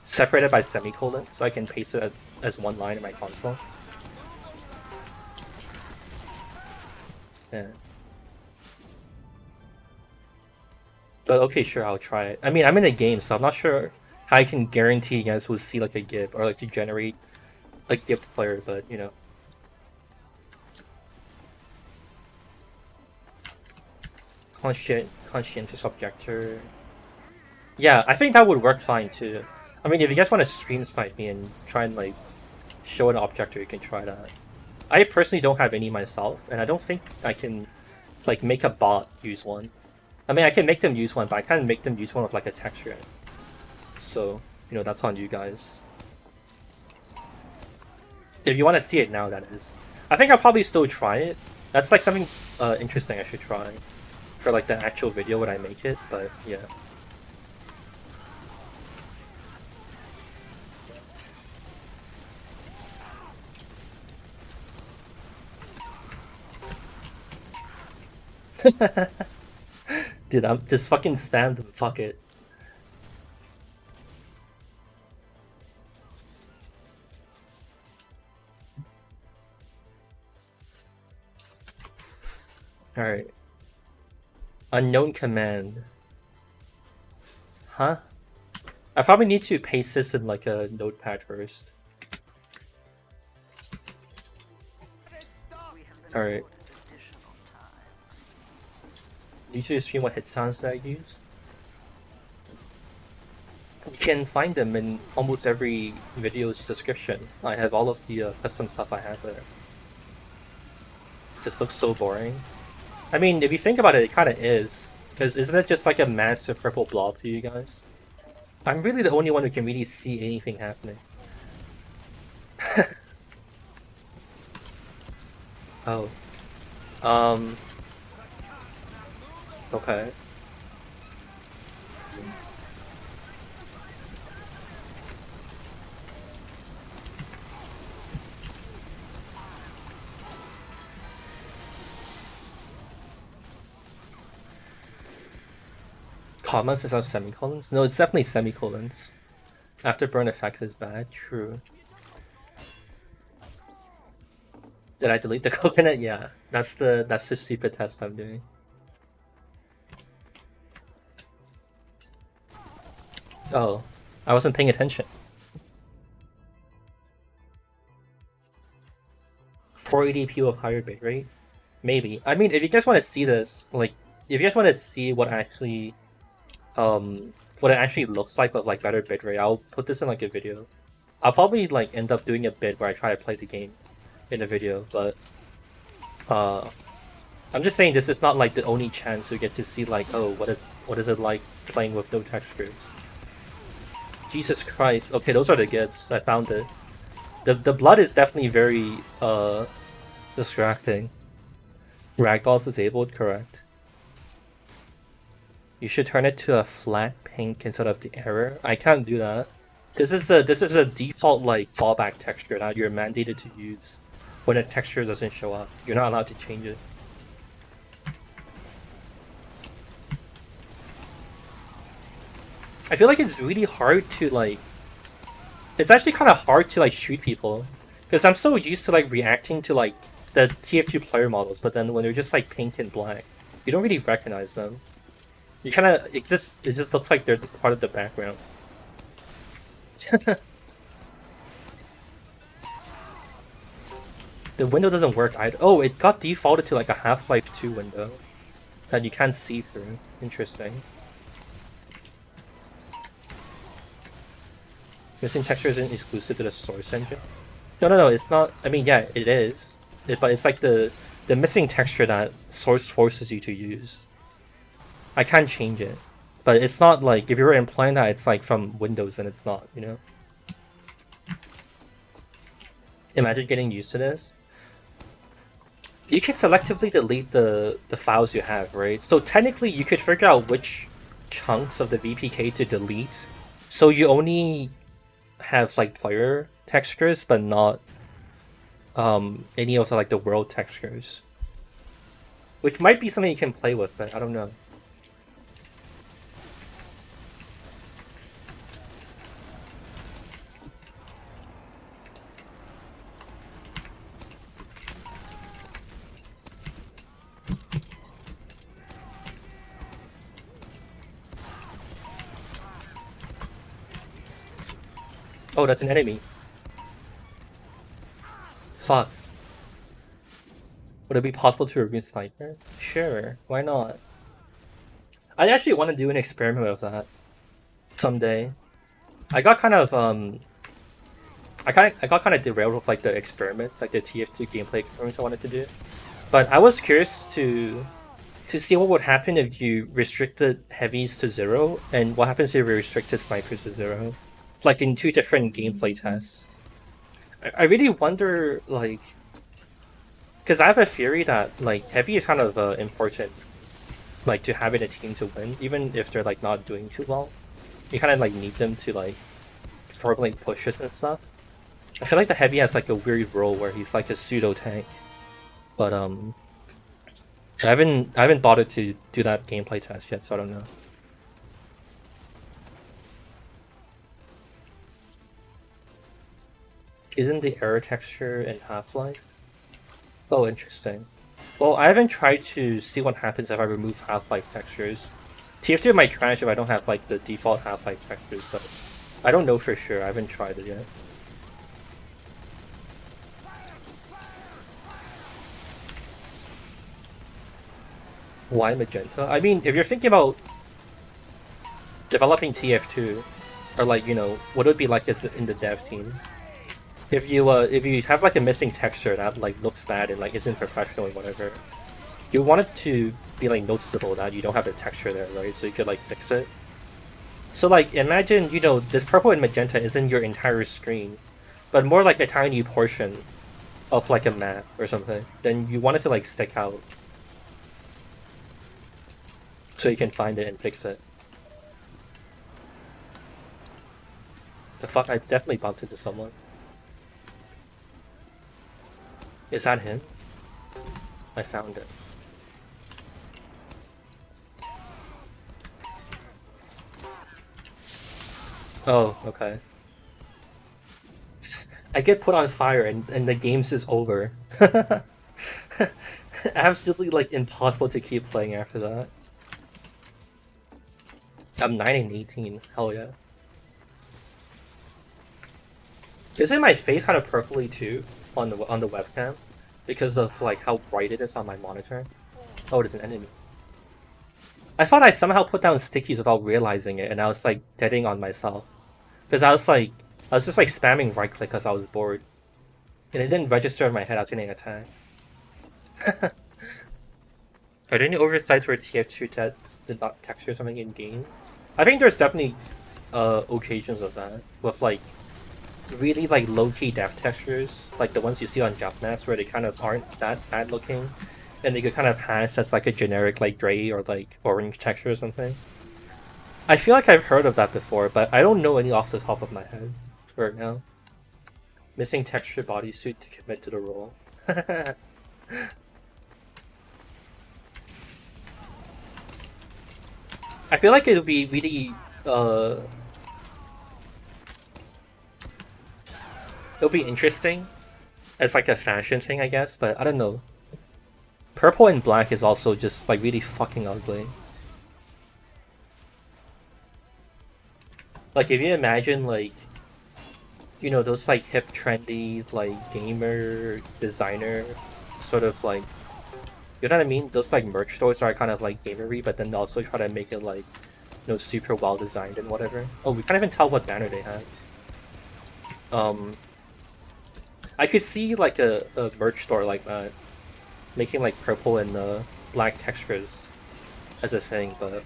separated by semicolon so I can paste it as one line in my console? Yeah. But okay, sure, I'll try it. I mean, I'm in a game, so I'm not sure how I can guarantee you guys will see like a GIF or like to generate a GIF player, but you know. Conscientious objector. Yeah, I think that would work fine too. I mean, if you guys want to stream snipe me and try and like show an objective, you can try that. I personally don't have any myself, and I don't think I can like make a bot use one. I mean, I can make them use one, but I can't make them use one with like a texture. So, you know, that's on you guys. If you want to see it now, that is. I think I'll probably still try it. That's like something interesting I should try for like the actual video when I make it, but yeah. Dude, I'm just fucking spam them, fuck it. Alright. Unknown command. Huh? I probably need to paste this in like a notepad first. Alright. Need to stream what hit sounds that I use? You can find them in almost every video's description. I have all of the custom stuff I have there. This looks so boring. I mean, if you think about it, it kind of is. Because isn't it just like a massive purple blob to you guys? I'm really the only one who can really see anything happening. Oh. Okay. Commas is not semicolons? No, it's definitely semicolons. Afterburn effects is bad, true. Did I delete the coconut? Yeah. That's the stupid test I'm doing. Oh, I wasn't paying attention. 480p with higher bitrate? Maybe. I mean, if you guys want to see this, like, if you guys want to see what actually, what it actually looks like with like better bitrate, I'll put this in like a video. I'll probably like end up doing a bit where I try to play the game in a video, but I'm just saying this is not like the only chance you get to see like, oh, what is it like playing with no textures. Jesus Christ. Okay, those are the gifts. I found it. The blood is definitely very distracting. Ragdoll's disabled, correct. You should turn it to a flat pink instead of the error. I can't do that. This is a default like fallback texture that you're mandated to use when a texture doesn't show up. You're not allowed to change it. I feel like it's really hard to like... It's actually kind of hard to like shoot people. Because I'm so used to like reacting to like the TF2 player models, but then when they're just like pink and black, you don't really recognize them. You kind of... It just looks like they're part of the background. The window doesn't work either. Oh, it got defaulted to like a Half-Life 2 window that you can't see through. Interesting. Missing texture isn't exclusive to the source engine. No, it's not. I mean, yeah, it is. But it's like the missing texture that source forces you to use. I can't change it. But it's not like, if you were implying that it's like from Windows, then it's not, you know? Imagine getting used to this. You can selectively delete the files you have, right? So technically you could figure out which chunks of the VPK to delete. So you only have like player textures, but not any of the like the world textures. Which might be something you can play with, but I don't know. Oh, that's an enemy. Fuck. Would it be possible to remove sniper? Sure, why not? I actually want to do an experiment with that someday. I got kind of I got kind of derailed with like the experiments, like the TF2 gameplay experiments I wanted to do. But I was curious to see what would happen if you restricted heavies to 0, and what happens if you restricted snipers to 0, like in 2 different gameplay tests. I really wonder, like, because I have a theory that like heavy is kind of important, like to have in a team to win, even if they're like not doing too well. You kind of like need them to like formulate pushes and stuff. I feel like the heavy has like a weird role where he's like a pseudo tank, but I haven't bothered to do that gameplay test yet, so I don't know. Isn't the error texture in Half-Life? Oh, interesting. Well, I haven't tried to see what happens if I remove Half-Life textures. TF2 might crash if I don't have like the default Half-Life textures, but I don't know for sure. I haven't tried it yet. Why magenta? I mean, if you're thinking about developing TF2, or like, you know, what it would be like as in the dev team. If you have like a missing texture that like looks bad and like isn't professional and whatever, you want it to be like noticeable that you don't have the texture there, right? So you could like fix it. So like imagine, you know, this purple and magenta isn't your entire screen, but more like a tiny portion of like a map or something. Then you want it to like stick out, so you can find it and fix it. The fuck, I definitely bumped into someone. Is that him? I found it. Oh, okay. I get put on fire and the game's is over. Absolutely like impossible to keep playing after that. I'm 9 and 18. Hell yeah. Isn't my face kind of purpley too on the webcam because of like how bright it is on my monitor? Oh, it's an enemy. I thought I somehow put down stickies without realizing it, and I was like deading on myself because I was just like spamming right click because I was bored, and it didn't register in my head I was getting attacked. Are there any oversights where TF2 tests did not texture something in game? I think there's definitely occasions of that with like really like low-key depth textures, like the ones you see on job maps where they kind of aren't that bad looking, and they could kind of pass as like a generic like gray or like orange texture or something. I feel like I've heard of that before, but I don't know any off the top of my head right now. Missing texture bodysuit to commit to the role. I feel like it would be really it'll be interesting as like a fashion thing, I guess, but I don't know. Purple and black is also just like really fucking ugly. Like if you imagine like, you know, those like hip trendy like gamer designer sort of like, you know what I mean? Those like merch stores are kind of like gamery, but then also try to make it like, you know, super well designed and whatever. Oh, we can't even tell what banner they have. I could see like a merch store like that making like purple and black textures as a thing, but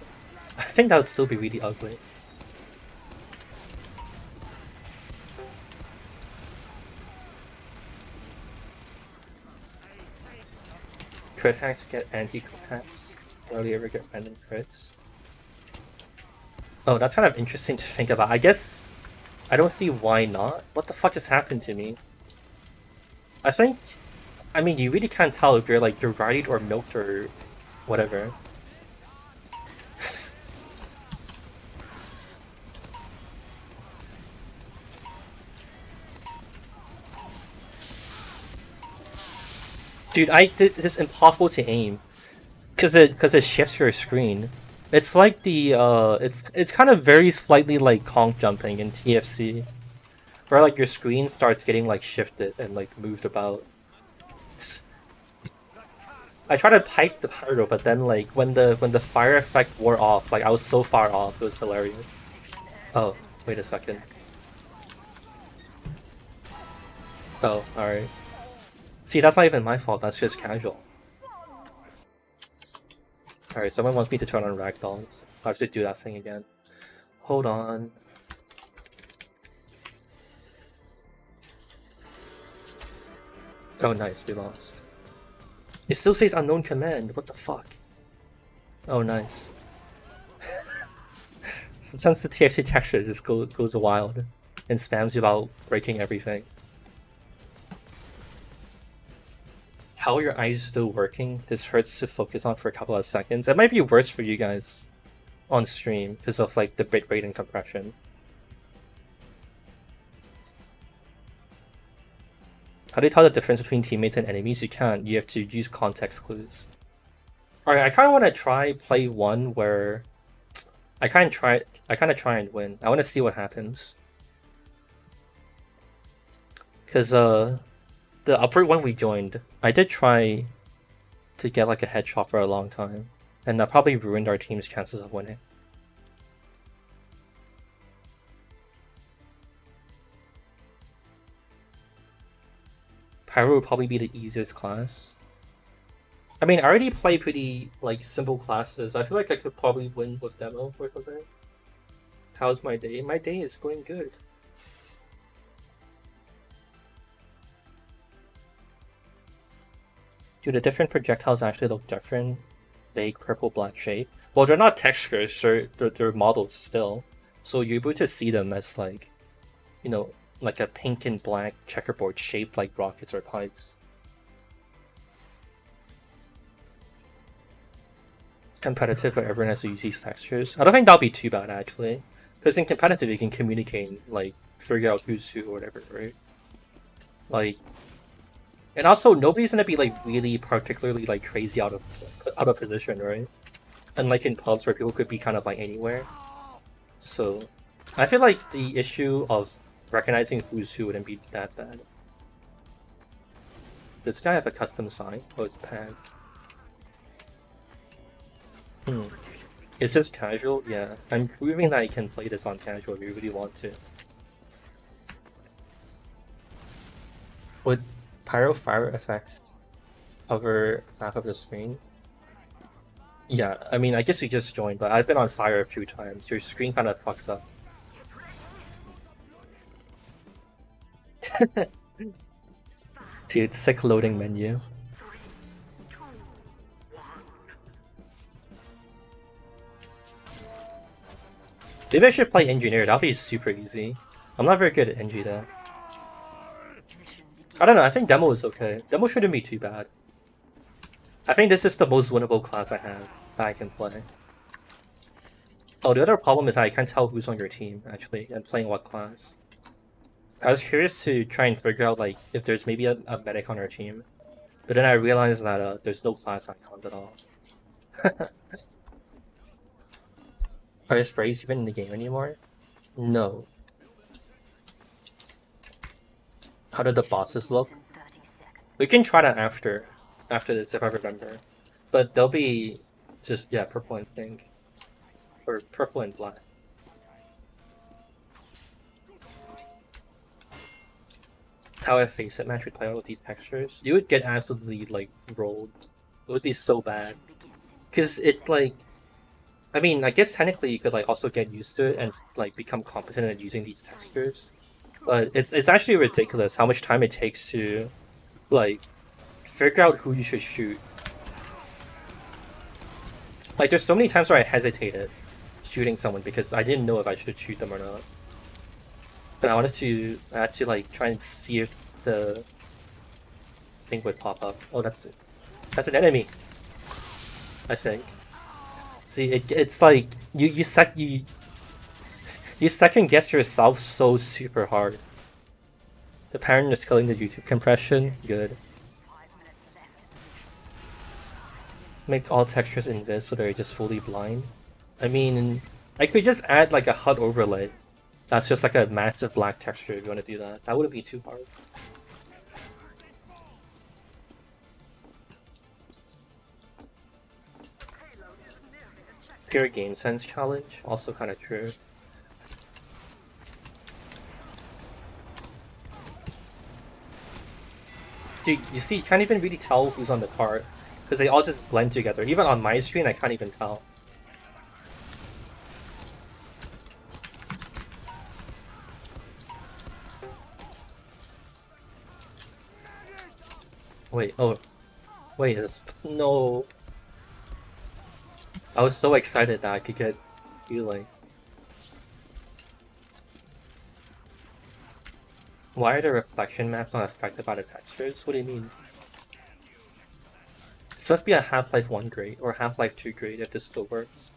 I think that would still be really ugly. Crit hacks get anti-crit hacks. Rarely ever get random crits. Oh, that's kind of interesting to think about. I guess I don't see why not. What the fuck just happened to me? I think, I mean, you really can't tell if you're like derided or milked or whatever. Dude, I did this impossible to aim because it shifts your screen. It's like the it's kind of very slightly like conk jumping in TFC, where like your screen starts getting like shifted and like moved about. I tried to pipe the pyro, but then like when the fire effect wore off, like I was so far off, it was hilarious. Oh, wait a second. Oh, alright. See, that's not even my fault, that's just casual. Alright, someone wants me to turn on ragdolls. I have to do that thing again. Hold on. Oh nice, we lost. It still says unknown command, what the fuck? Oh nice. Sometimes the TXT texture just goes wild and spams you about breaking everything. How are your eyes still working? This hurts to focus on for a couple of seconds. It might be worse for you guys on stream because of like the bitrate and compression. How do you tell the difference between teammates and enemies? You can't. You have to use context clues. Alright, I kind of want to play one where I kind of try and win. I want to see what happens. Because the upper one we joined, I did try to get like a headshot for a long time, and that probably ruined our team's chances of winning. Pyro would probably be the easiest class. I mean, I already play pretty like simple classes. I feel like I could probably win with demo or something. How's my day? My day is going good. Do the different projectiles actually look different? Vague purple-black shape? Well, they're not textures, they're models still. So you're able to see them as like, you know, like a pink and black checkerboard shaped like rockets or pipes. Competitive where everyone has to use these textures. I don't think that'll be too bad actually. Because in competitive you can communicate, like, figure out who's who or whatever, right? Like, and also nobody's gonna be like really particularly like crazy out of position, right? Unlike in pubs where people could be kind of like anywhere. So I feel like the issue of recognizing who's who wouldn't be that bad. Does this guy have a custom sign? Oh, it's Pag. Is this casual? Yeah. I'm proving that I can play this on casual if you really want to. Would pyro fire effects cover half of the screen? Yeah, I mean, I guess you just joined, but I've been on fire a few times. Your screen kind of fucks up. Dude, sick loading menu. Maybe I should play engineer, that'll be super easy. I'm not very good at NG though. I don't know, I think demo is okay. Demo shouldn't be too bad. I think this is the most winnable class I have that I can play. Oh, the other problem is I can't tell who's on your team, actually, and playing what class. I was curious to try and figure out like if there's maybe a medic on our team. But then I realized that there's no class icons at all. Are sprays even in the game anymore? No. How do the bosses look? We can try that after this if I remember. But they'll be just, yeah, purple and pink. Or purple and black. How a face it match would play out with these textures? You would get absolutely like rolled. It would be so bad. Cause it like, I mean, I guess technically you could like also get used to it and like become competent at using these textures. But it's actually ridiculous how much time it takes to like figure out who you should shoot. Like there's so many times where I hesitated shooting someone because I didn't know if I should shoot them or not. But I had to like try and see if the thing would pop up. Oh, that's an enemy. I think. See, it's like you second guess yourself so super hard. The parent is killing the YouTube compression. Good. Make all textures invis so they're just fully blind. I mean, I could just add like a HUD overlay. That's just like a massive black texture if you want to do that. That wouldn't be too hard. Pure game sense challenge, also kind of true. Dude, you see, you can't even really tell who's on the card because they all just blend together. Even on my screen, I can't even tell. Wait, oh, wait, no. I was so excited that I could get healing. Why are the reflection maps not affected by the textures? What do you mean? It's supposed to be a Half-Life 1 grade or Half-Life 2 grade if this still works.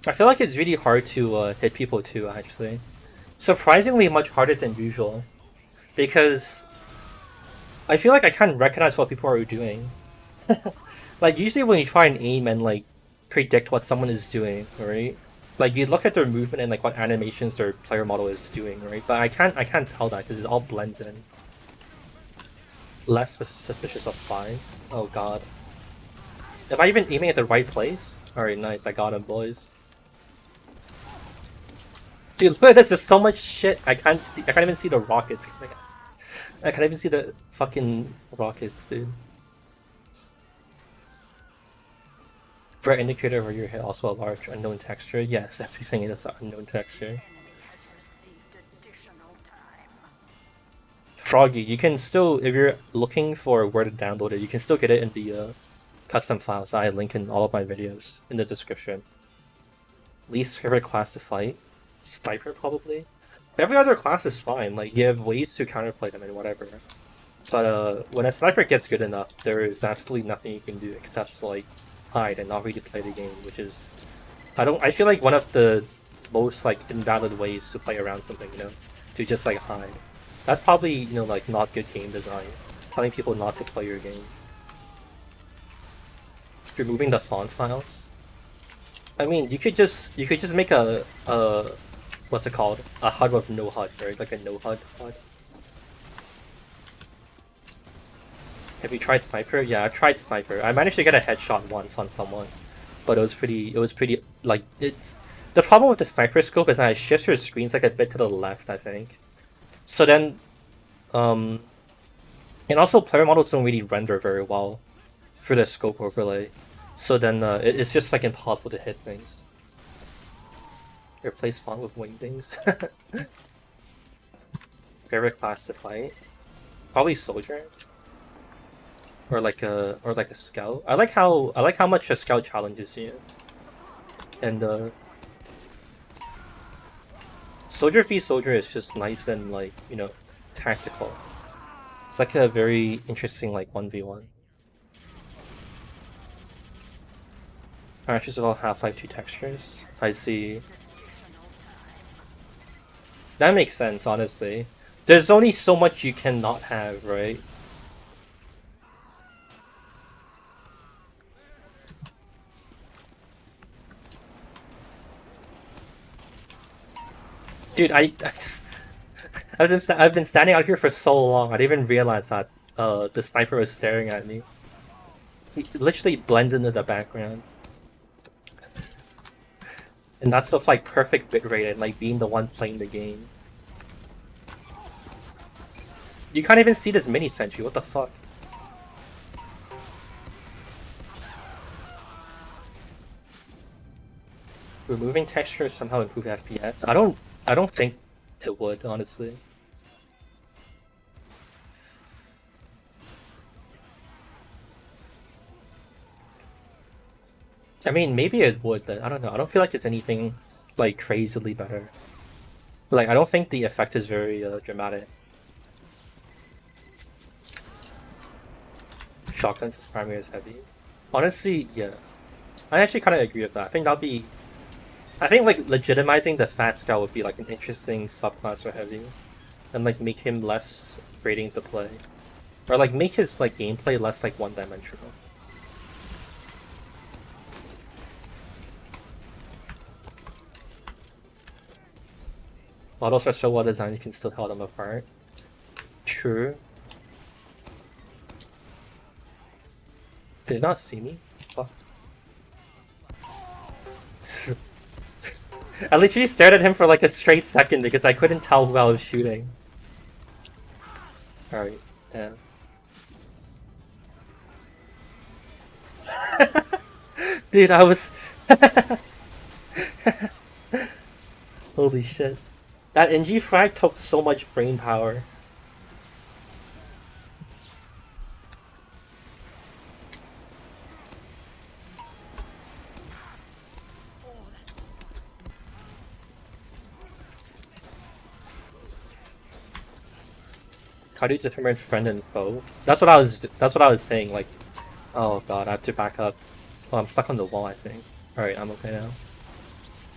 I feel like it's really hard to hit people too, actually. Surprisingly much harder than usual. Because I feel like I can't recognize what people are doing. Like, usually when you try and aim and, like, predict what someone is doing, right? Like, you look at their movement and, like, what animations their player model is doing, right? But I can't tell that because it all blends in. Less suspicious of spies. Oh god. Am I even aiming at the right place? Alright, nice, I got him, boys. Dude, look at this, there's so much shit I can't even see the rockets. I can't even see the fucking rockets, dude. For an indicator where you're hit, also a large unknown texture. Yes, everything is an unknown texture. Froggy, you can still, if you're looking for where to download it, you can still get it in the custom files I link in all of my videos in the description. Least favorite class to fight? Sniper, probably. Every other class is fine, like, you have ways to counterplay them and whatever. But when a sniper gets good enough, there is absolutely nothing you can do except, like, hide and not really play the game, which is... I feel like one of the most, like, invalid ways to play around something, you know? To just, like, hide. That's probably, you know, like, not good game design. Telling people not to play your game. Removing the font files? I mean, you could just make a what's it called? A HUD with no HUD, right? Like a no HUD. Have you tried Sniper? Yeah, I've tried Sniper. I managed to get a headshot once on someone, but it was pretty like it's. The problem with the Sniper scope is that it shifts your screens like a bit to the left, I think. So then, and also player models don't really render very well for the scope overlay. So then it's just like impossible to hit things. Replace font with wingdings. Favorite class to fight? Probably soldier. Or like a scout. I like how much a scout challenges you. And soldier v soldier is just nice and, like, you know, tactical. It's like a very interesting, like, 1v1. Matches of all Half-Life 2 textures. I see. That makes sense, honestly. There's only so much you cannot have, right? Dude, I've been standing out here for so long. I didn't even realize that the sniper was staring at me. He literally blended into the background. And that's with, like, perfect bitrate and, like, being the one playing the game. You can't even see this mini sentry, what the fuck? Removing texture somehow improve FPS? I don't think it would, honestly. I mean, maybe it would, but I don't know. I don't feel like it's anything, like, crazily better. Like, I don't think the effect is very dramatic. Shotguns is primary as heavy. Honestly, yeah. I actually kind of agree with that. I think that'll be... I think, like, legitimizing the fat scout would be, like, an interesting subclass for heavy. And, like, make him less grating to play. Or like make his like gameplay less like one-dimensional. Models are so well designed you can still tell them apart. True. Did he not see me? Fuck. I literally stared at him for like a straight second because I couldn't tell who I was shooting. Alright, yeah. Dude, I was... Holy shit. That NG frag took so much brain power. How do you determine friend and foe? That's what I was saying, like, oh god, I have to back up. Oh, I'm stuck on the wall, I think. Alright, I'm okay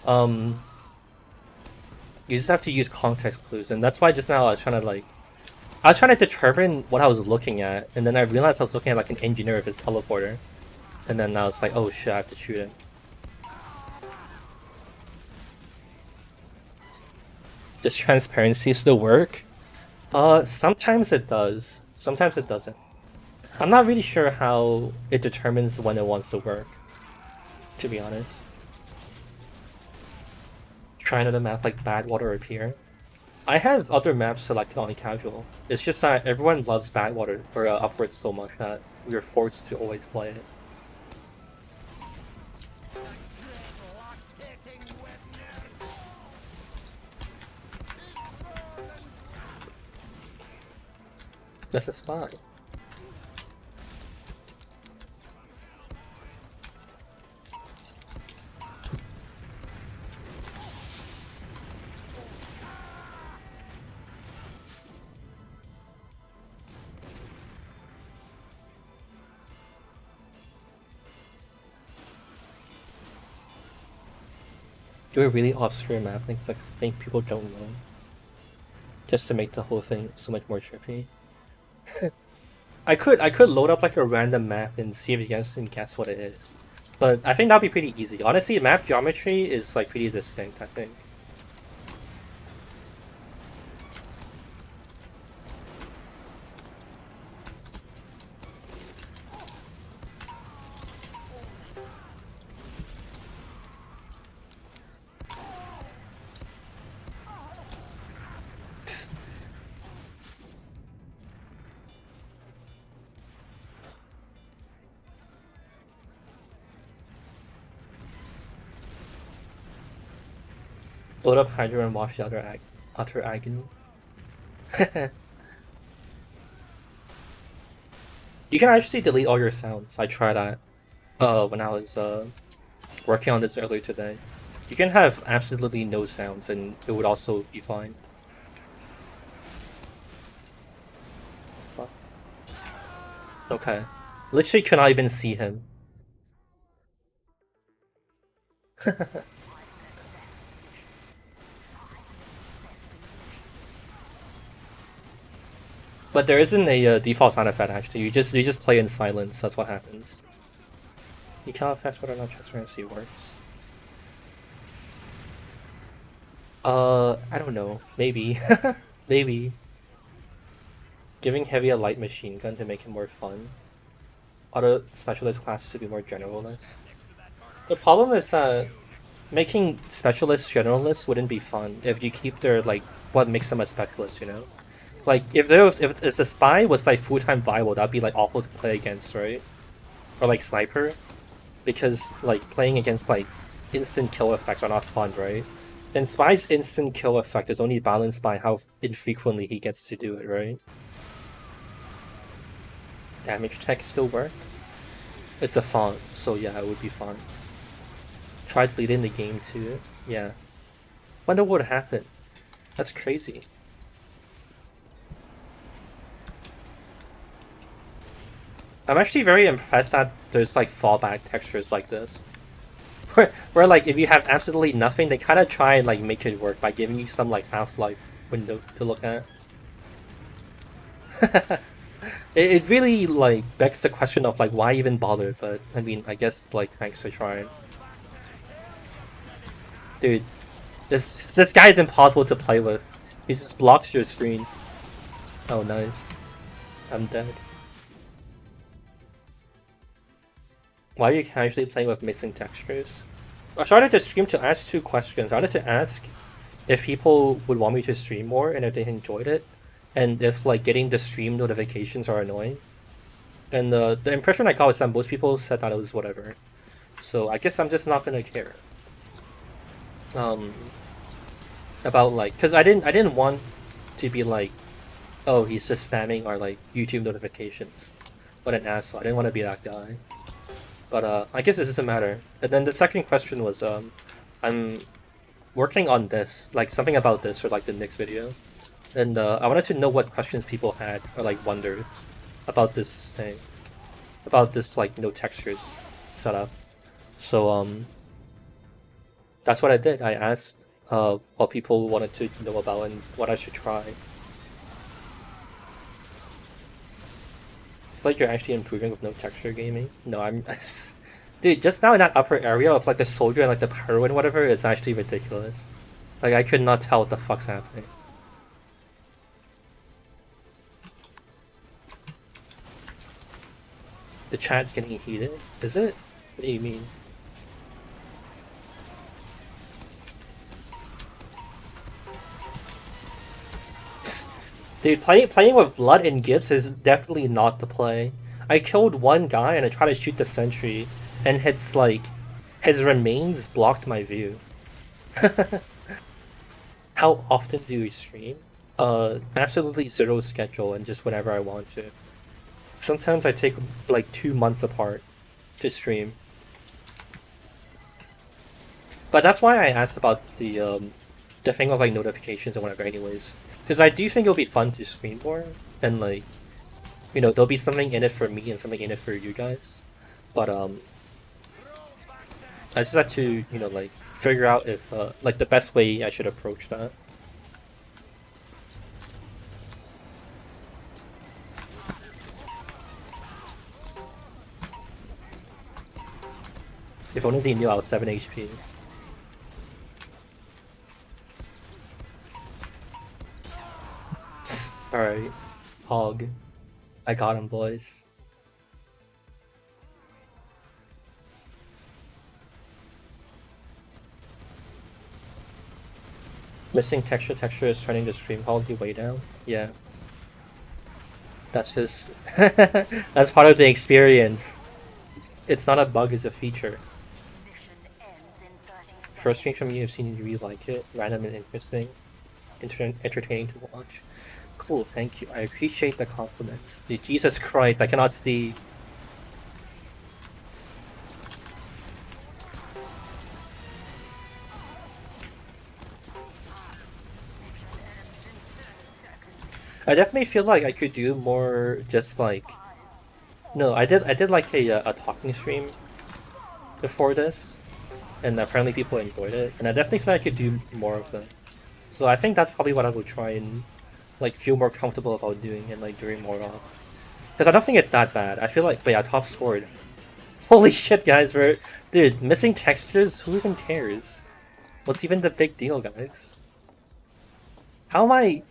now. You just have to use context clues, and that's why just now I was trying to determine what I was looking at, and then I realized I was looking at like an engineer of his teleporter. And then I was like, oh shit, I have to shoot him. Does transparency still work? Sometimes it does. Sometimes it doesn't. I'm not really sure how it determines when it wants to work, to be honest. Try another map like Badwater Appear. I have other maps selected on casual. It's just that everyone loves Badwater or Upwards so much that we're forced to always play it. That's a spy. Do a really obscure map things like think people don't know. Just to make the whole thing so much more trippy. I could load up like a random map and see if you guys can guess what it is. But I think that'd be pretty easy. Honestly, map geometry is like pretty distinct, I think. Load up Hydra and watch the other agony. You can actually delete all your sounds. I tried that when I was working on this earlier today. You can have absolutely no sounds and it would also be fine. Fuck. Okay. Literally cannot even see him. But there isn't a default sound effect actually. You just play in silence. That's what happens. You can't affect whether or not transparency works. I don't know. Maybe, maybe. Giving Heavy a light machine gun to make it more fun. Other specialist classes to be more generalist. The problem is that making specialists generalists wouldn't be fun if you keep their like what makes them a specialist, you know. Like, if the spy was like full-time viable, that'd be like awful to play against, right? Or like sniper, because like playing against like instant kill effects are not fun, right? And spy's instant kill effect is only balanced by how infrequently he gets to do it, right? Damage tech still work? It's a font, so yeah, it would be fun. Try deleting the game too. Yeah. Wonder what would happen. That's crazy. I'm actually very impressed that there's like fallback textures like this. Where like if you have absolutely nothing, they kind of try and like make it work by giving you some like half-life window to look at. It really like begs the question of like why even bother, but I mean I guess like thanks for trying. Dude, this guy is impossible to play with. He just blocks your screen. Oh nice. I'm dead. Why are you casually playing with missing textures? I started to stream to ask two questions. I wanted to ask if people would want me to stream more and if they enjoyed it, and if like getting the stream notifications are annoying. And the impression I got was that most people said that it was whatever. So I guess I'm just not gonna care. About like, cause I didn't want to be like, oh he's just spamming our like YouTube notifications. What an asshole! I didn't want to be that guy. But I guess it doesn't matter. And then the second question was I'm working on this, like something about this for like the next video, and I wanted to know what questions people had or like wondered about this thing, about this like no textures setup. So that's what I did. I asked what people wanted to know about and what I should try. Like you're actually improving with no texture gaming. No, I'm dude, just now in that upper area of like the soldier and like the pyro and whatever is actually ridiculous. Like I could not tell what the fuck's happening. The chat's getting heated? Is it? What do you mean? Dude, playing with blood and Gibbs is definitely not the play. I killed one guy and I tried to shoot the sentry, and it's like his remains blocked my view. How often do you stream? Absolutely zero schedule and just whenever I want to. Sometimes I take like 2 months apart to stream. But that's why I asked about the thing of like notifications and whatever anyways. Because I do think it'll be fun to stream more, and like, you know, there'll be something in it for me and something in it for you guys. But I just had to, you know, like figure out if like the best way I should approach that. If only they knew I was 7 HP. Alright. Hog. I got him, boys. Missing texture is turning the stream quality way down. Yeah. That's just... that's part of the experience. It's not a bug, it's a feature. First stream from you, I've seen you really like it. Random and interesting. Entertaining to watch. Cool, thank you. I appreciate the compliments. Dude, Jesus Christ, I cannot see. I definitely feel like I could do more just like... No, I did like a talking stream before this, and apparently people enjoyed it, and I definitely feel like I could do more of them. So I think that's probably what I will try and like feel more comfortable about doing and like doing more of. Because I don't think it's that bad. I feel like, but yeah, top scored. Holy shit, guys, dude, missing textures? Who even cares? What's even the big deal, guys? How am I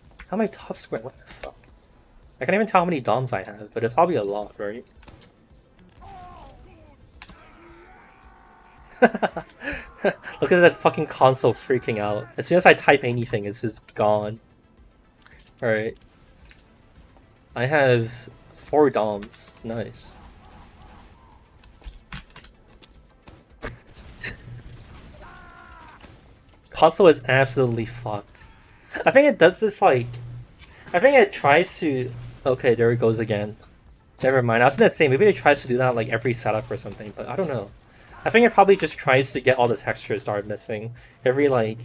top scored? What the fuck? I can't even tell how many DOMs I have, but it's probably a lot, right? Look at that fucking console freaking out. As soon as I type anything, it's just gone. Alright. I have 4 DOMs. Nice. Console is absolutely fucked. I think it does this like... I think it tries to... Okay, there it goes again. Never mind. I was gonna say, maybe it tries to do that like every setup or something, but I don't know. I think it probably just tries to get all the textures that are missing every like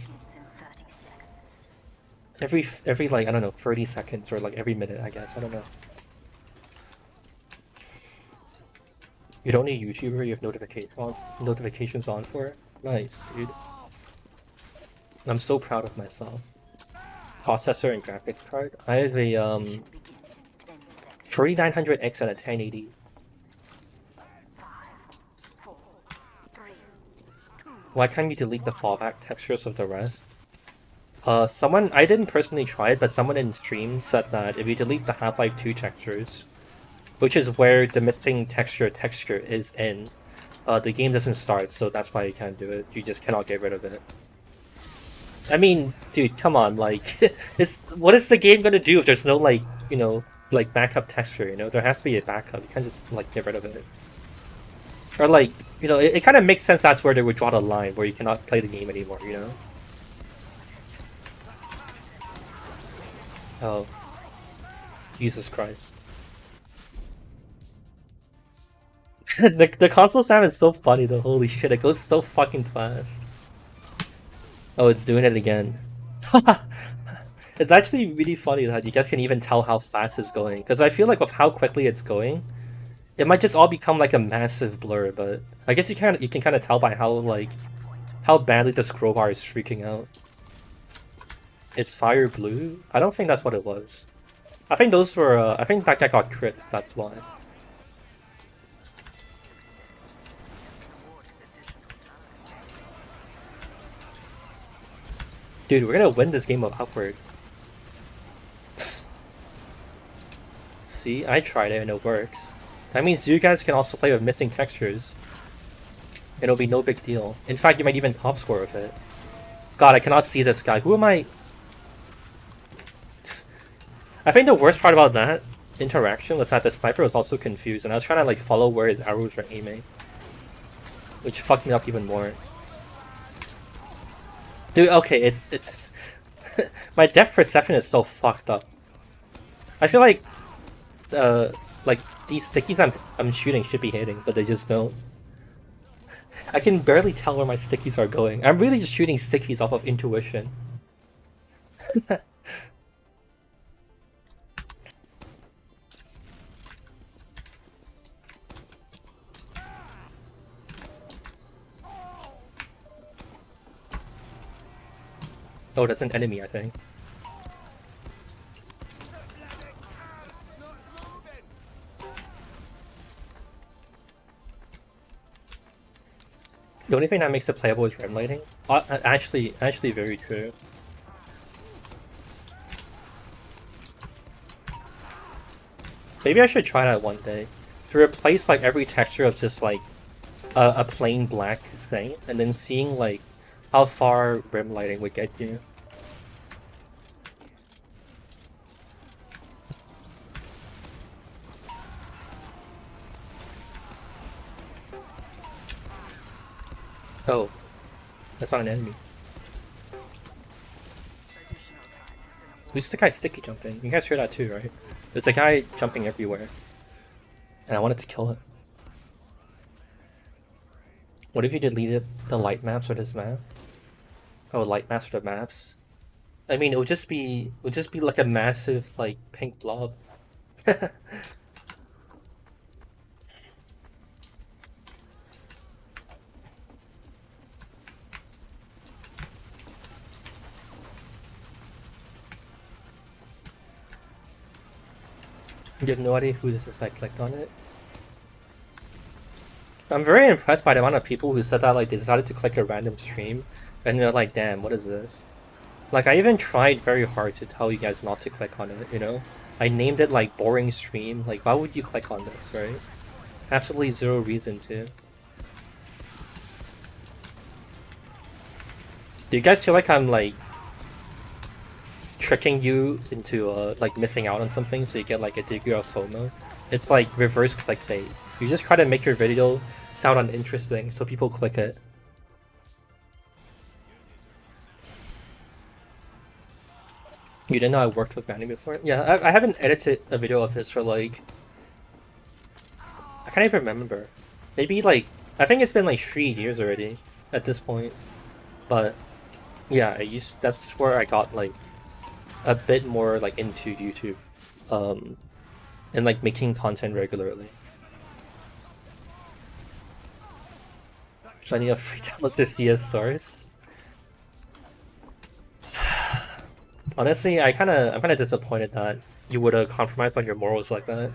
like I don't know 30 seconds or like every minute, I guess. I don't know. You don't need YouTuber, you have notifications on for it? Nice, dude. I'm so proud of myself. Processor and graphics card. I have a 3900X at a 1080. 5, 4, 3, 2. Why can't you delete the fallback textures of the rest? Someone, I didn't personally try it, but someone in stream said that if you delete the Half-Life 2 textures, which is where the missing texture is in, the game doesn't start, so that's why you can't do it. You just cannot get rid of it. I mean, dude, come on, like, what is the game gonna do if there's no, like, you know, like, backup texture, you know? There has to be a backup. You can't just, like, get rid of it. Or, like, you know, it kind of makes sense that's where they would draw the line, where you cannot play the game anymore, you know? Oh. Jesus Christ. the console spam is so funny though, holy shit, it goes so fucking fast. Oh, it's doing it again. It's actually really funny that you guys can even tell how fast it's going, because I feel like with how quickly it's going, it might just all become like a massive blur, but I guess you can kind of tell by how, like, how badly the scroll bar is freaking out. It's fire blue? I don't think that's what it was. I think those were, I think that guy got crits, that's why. Dude, we're gonna win this game of Upward. See, I tried it and it works. That means you guys can also play with missing textures. It'll be no big deal. In fact, you might even top score with it. God, I cannot see this guy. Who am I? I think the worst part about that interaction was that the sniper was also confused, and I was trying to like follow where his arrows were aiming, which fucked me up even more. Dude, okay, it's my depth perception is so fucked up. I feel like these stickies I'm shooting should be hitting, but they just don't. I can barely tell where my stickies are going. I'm really just shooting stickies off of intuition. Oh, that's an enemy, I think. The only thing that makes it playable is rim lighting. Actually very true. Maybe I should try that one day. To replace like every texture of just like a plain black thing, and then seeing like how far rim lighting would get you. Oh, that's not an enemy. Who's the guy sticky jumping? You guys hear that too, right? There's a guy jumping everywhere. And I wanted to kill him. What if you deleted the light maps for this map? Oh, light maps for the maps? I mean, it would just be like a massive, like, pink blob. You have no idea who this is. I clicked on it. I'm very impressed by the amount of people who said that like they decided to click a random stream and they're like, damn, what is this? Like, I even tried very hard to tell you guys not to click on it, you know? I named it like boring stream. Like, why would you click on this, right? Absolutely zero reason to. Do you guys feel like I'm like tricking you into like missing out on something so you get like a degree of FOMO? It's like reverse clickbait. You just try to make your video sound uninteresting so people click it. You didn't know I worked with Manny before? Yeah, I haven't edited a video of his for like, I can't even remember. Maybe like, I think it's been like 3 years already at this point. But yeah, that's where I got like a bit more like into YouTube, and like making content regularly. Plenty of free downloads to see his source. Honestly, I'm kind of disappointed that you would compromise on your morals like that?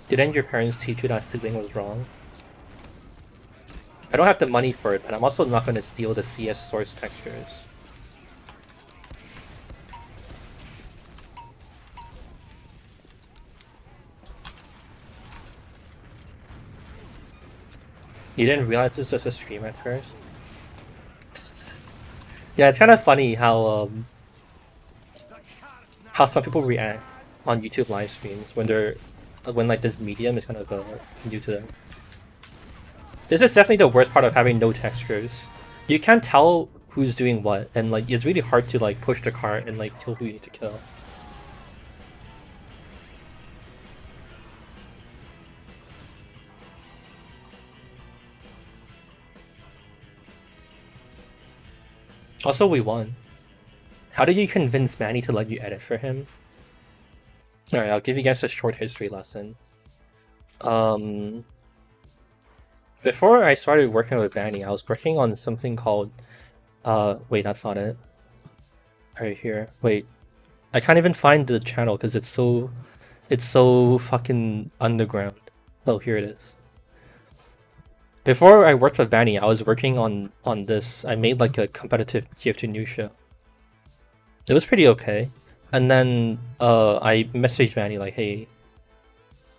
Didn't your parents teach you that stealing was wrong? I don't have the money for it, and I'm also not going to steal the CS source textures. You didn't realize this was a stream at first? Yeah, it's kind of funny how some people react on YouTube live streams when like this medium is kind of new to them. This is definitely the worst part of having no textures. You can't tell who's doing what, and like it's really hard to like push the cart and like kill who you need to kill. Also, we won. How did you convince Manny to let you edit for him? Alright, I'll give you guys a short history lesson. Before I started working with Manny, I was working on something called... wait, that's not it. Right here. Wait. I can't even find the channel because it's so fucking underground. Oh, here it is. Before I worked with Manny, I was working on this. I made like a competitive TF2 news show. It was pretty okay. And then I messaged Manny like, hey,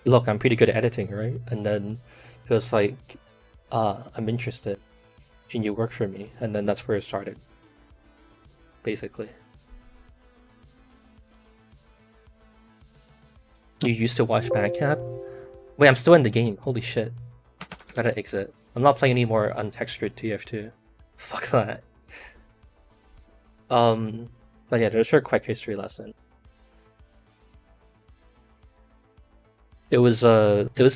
look, I'm pretty good at editing, right? And then he was like, I'm interested. Can you work for me? And then that's where it started. Basically. You used to watch Bandcap? Wait, I'm still in the game. Holy shit. Gotta exit. I'm not playing any more untextured TF2. Fuck that. But yeah, there's a quick history lesson. It was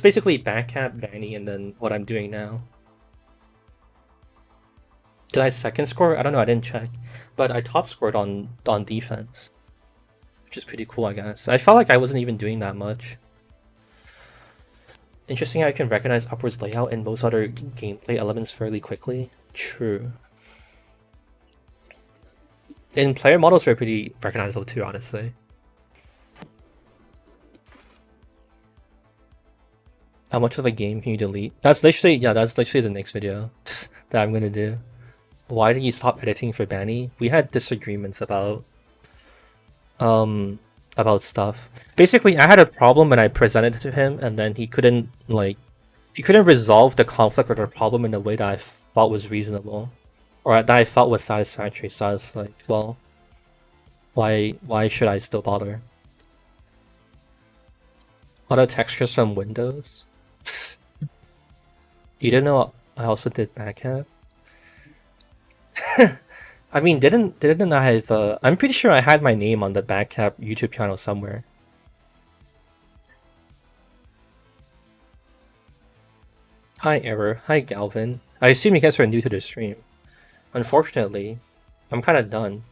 basically Bandcap, Vanny, and then what I'm doing now. Did I second score? I don't know, I didn't check. But I top scored on defense. Which is pretty cool, I guess. I felt like I wasn't even doing that much. Interesting how I can recognize upwards layout and most other gameplay elements fairly quickly. True. And player models are pretty recognizable too, honestly. How much of a game can you delete? That's literally the next video that I'm gonna do. Why did you stop editing for Banny? We had disagreements about stuff. Basically, I had a problem and I presented it to him, and then he couldn't resolve the conflict or the problem in a way that I thought was reasonable, or that I felt was satisfactory. So I was like, well, why should I still bother? Auto textures from Windows. You didn't know I also did Bandcap? I mean, didn't I have? I'm pretty sure I had my name on the Bandcap YouTube channel somewhere. Hi Error, hi Galvin. I assume you guys are new to the stream. Unfortunately, I'm kind of done.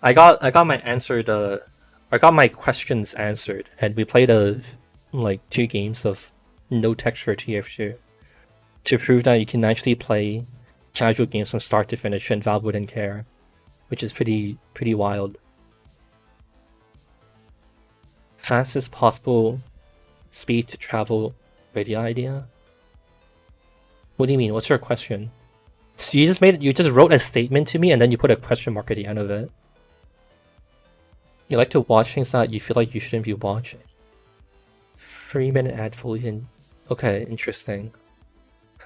I got my questions answered, and we played like 2 games of no texture TF2 to prove that you can actually play casual games from start to finish and Valve wouldn't care, which is pretty wild. Fastest possible speed to travel radio idea? What do you mean? What's your question? So you just wrote a statement to me and then you put a question mark at the end of it. You like to watch things that you feel like you shouldn't be watching. 3-minute ad fully in. Okay, interesting.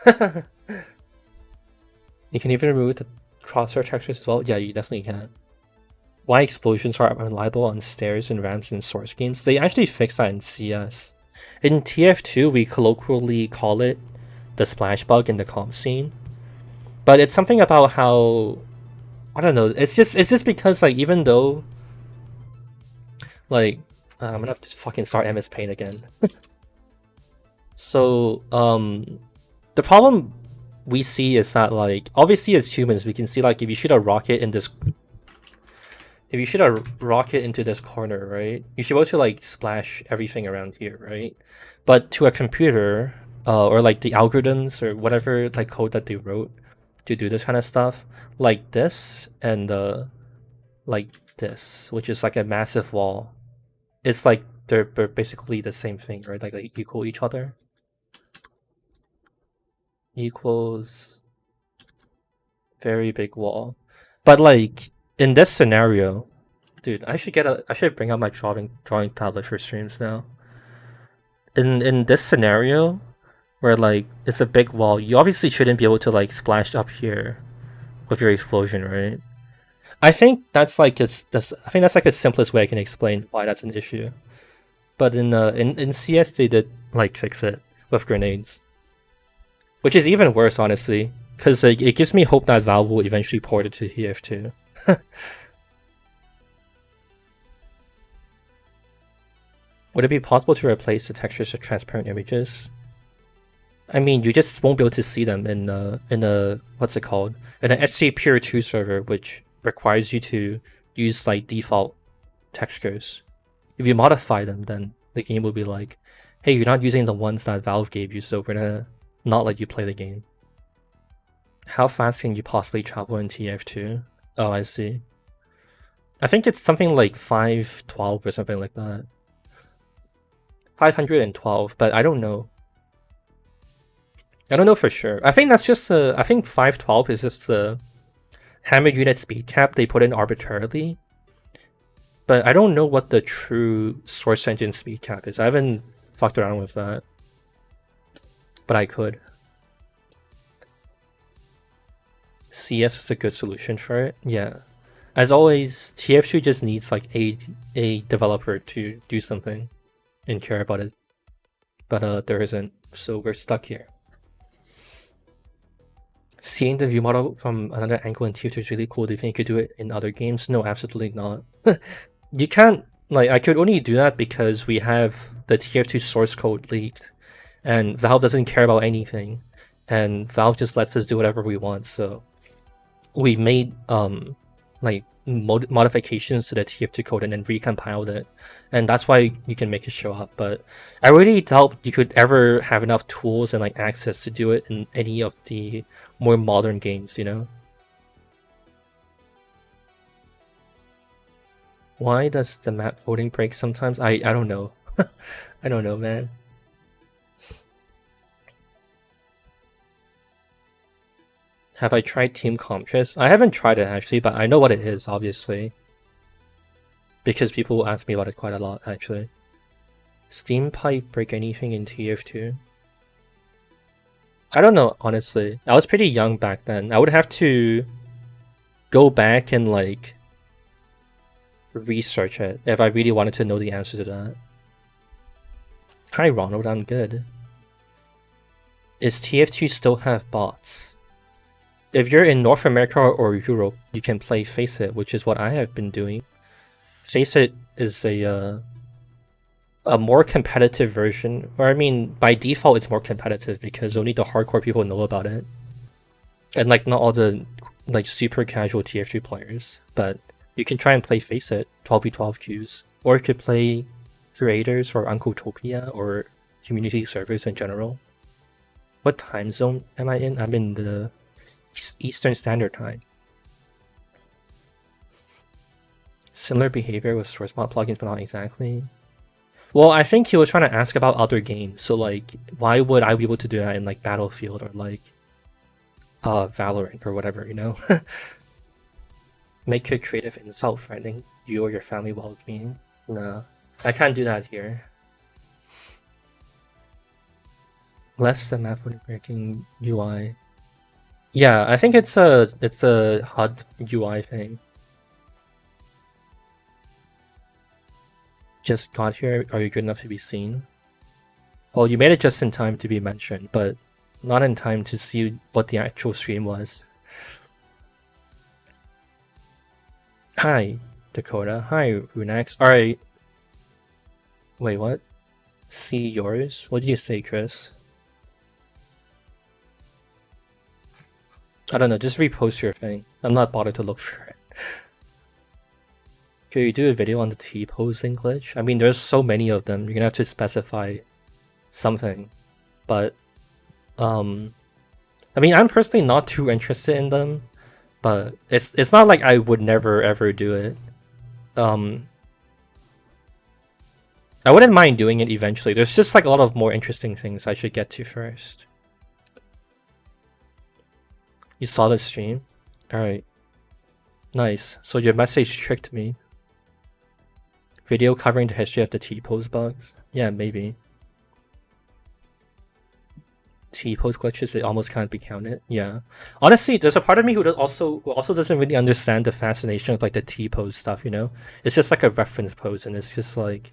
You can even remove the crosshair textures as well. Yeah, you definitely can. Why explosions are unreliable on stairs and ramps in source games? They actually fixed that in CS. In TF2, we colloquially call it the splash bug in the comp scene. But it's something about how, I don't know, it's just because like even though like I'm gonna have to fucking start MS Paint again. So the problem we see is that, like, obviously as humans we can see, like, if you shoot a rocket into this corner, right, you should be able to like splash everything around here, right? But to a computer or like the algorithms or whatever like code that they wrote to do this kind of stuff, like this and like this, which is like a massive wall. It's like they're basically the same thing, right? Like they equal each other. Equals very big wall. But like in this scenario, dude, I should bring out my drawing tablet for streams now. In this scenario, where like it's a big wall, you obviously shouldn't be able to like splash up here with your explosion, right? I think that's like I think that's like the simplest way I can explain why that's an issue. But in CS they did like fix it with grenades, which is even worse, honestly, because like, it gives me hope that Valve will eventually port it to TF2. Would it be possible to replace the textures with transparent images? I mean, you just won't be able to see them in a what's it called? In an SC Pure 2 server, which requires you to use like default textures. If you modify them, then the game will be like, hey, you're not using the ones that Valve gave you, so we're gonna not let you play the game. How fast can you possibly travel in TF2? Oh, I see. I think it's something like 512 or something like that. 512, but I don't know. I don't know for sure. I think that's just I think 512 is just the hammer unit speed cap they put in arbitrarily. But I don't know what the true source engine speed cap is. I haven't fucked around with that. But I could. CS is a good solution for it. Yeah. As always, TF2 just needs like a developer to do something and care about it. But there isn't, so we're stuck here. Seeing the view model from another angle in TF2 is really cool. Do you think you could do it in other games? No, absolutely not. You can't, like, I could only do that because we have the TF2 source code leaked, and Valve doesn't care about anything, and Valve just lets us do whatever we want, so we made, like, modifications to the TF2 code and then recompiled it, and that's why you can make it show up. But I really doubt you could ever have enough tools and like access to do it in any of the more modern games, you know? Why does the map voting break sometimes? I don't know. I don't know, man. Have I tried Team Comptress? I haven't tried it actually, but I know what it is, obviously. Because people ask me about it quite a lot, actually. Steam pipe break anything in TF2? I don't know, honestly. I was pretty young back then. I would have to go back and like research it if I really wanted to know the answer to that. Hi Ronald, I'm good. Is TF2 still have bots? If you're in North America or Europe, you can play Face It, which is what I have been doing. Face It is a more competitive version, or I mean, by default it's more competitive because only the hardcore people know about it. And like not all the like super casual TF2 players, but you can try and play Face It, 12v12 queues. Or you could play Creators or Uncletopia or community servers in general. What time zone am I in? I'm in the Eastern Standard Time. Similar behavior with source mod plugins, but not exactly. Well, I think he was trying to ask about other games. So like, why would I be able to do that in like Battlefield or like Valorant or whatever, you know? Make your creative insult threatening you or your family well-being. No, I can't do that here. Less than map breaking UI. Yeah, I think it's a HUD UI thing. Just got here. Are you good enough to be seen? Well, you made it just in time to be mentioned, but not in time to see what the actual stream was. Hi, Dakota. Hi, Runax. Alright. Wait, what? See yours? What did you say, Chris? I don't know, just repost your thing. I'm not bothered to look for it. Could you do a video on the T-posing glitch? I mean, there's so many of them. You're gonna have to specify something. But, I mean, I'm personally not too interested in them. But it's not like I would never ever do it. I wouldn't mind doing it eventually. There's just like a lot of more interesting things I should get to first. You saw the stream? Alright. Nice. So your message tricked me. Video covering the history of the T-pose bugs? Yeah, maybe. T-pose glitches, it almost can't be counted. Yeah. Honestly, there's a part of me who also doesn't really understand the fascination of like the T-pose stuff, you know? It's just like a reference pose, and it's just like...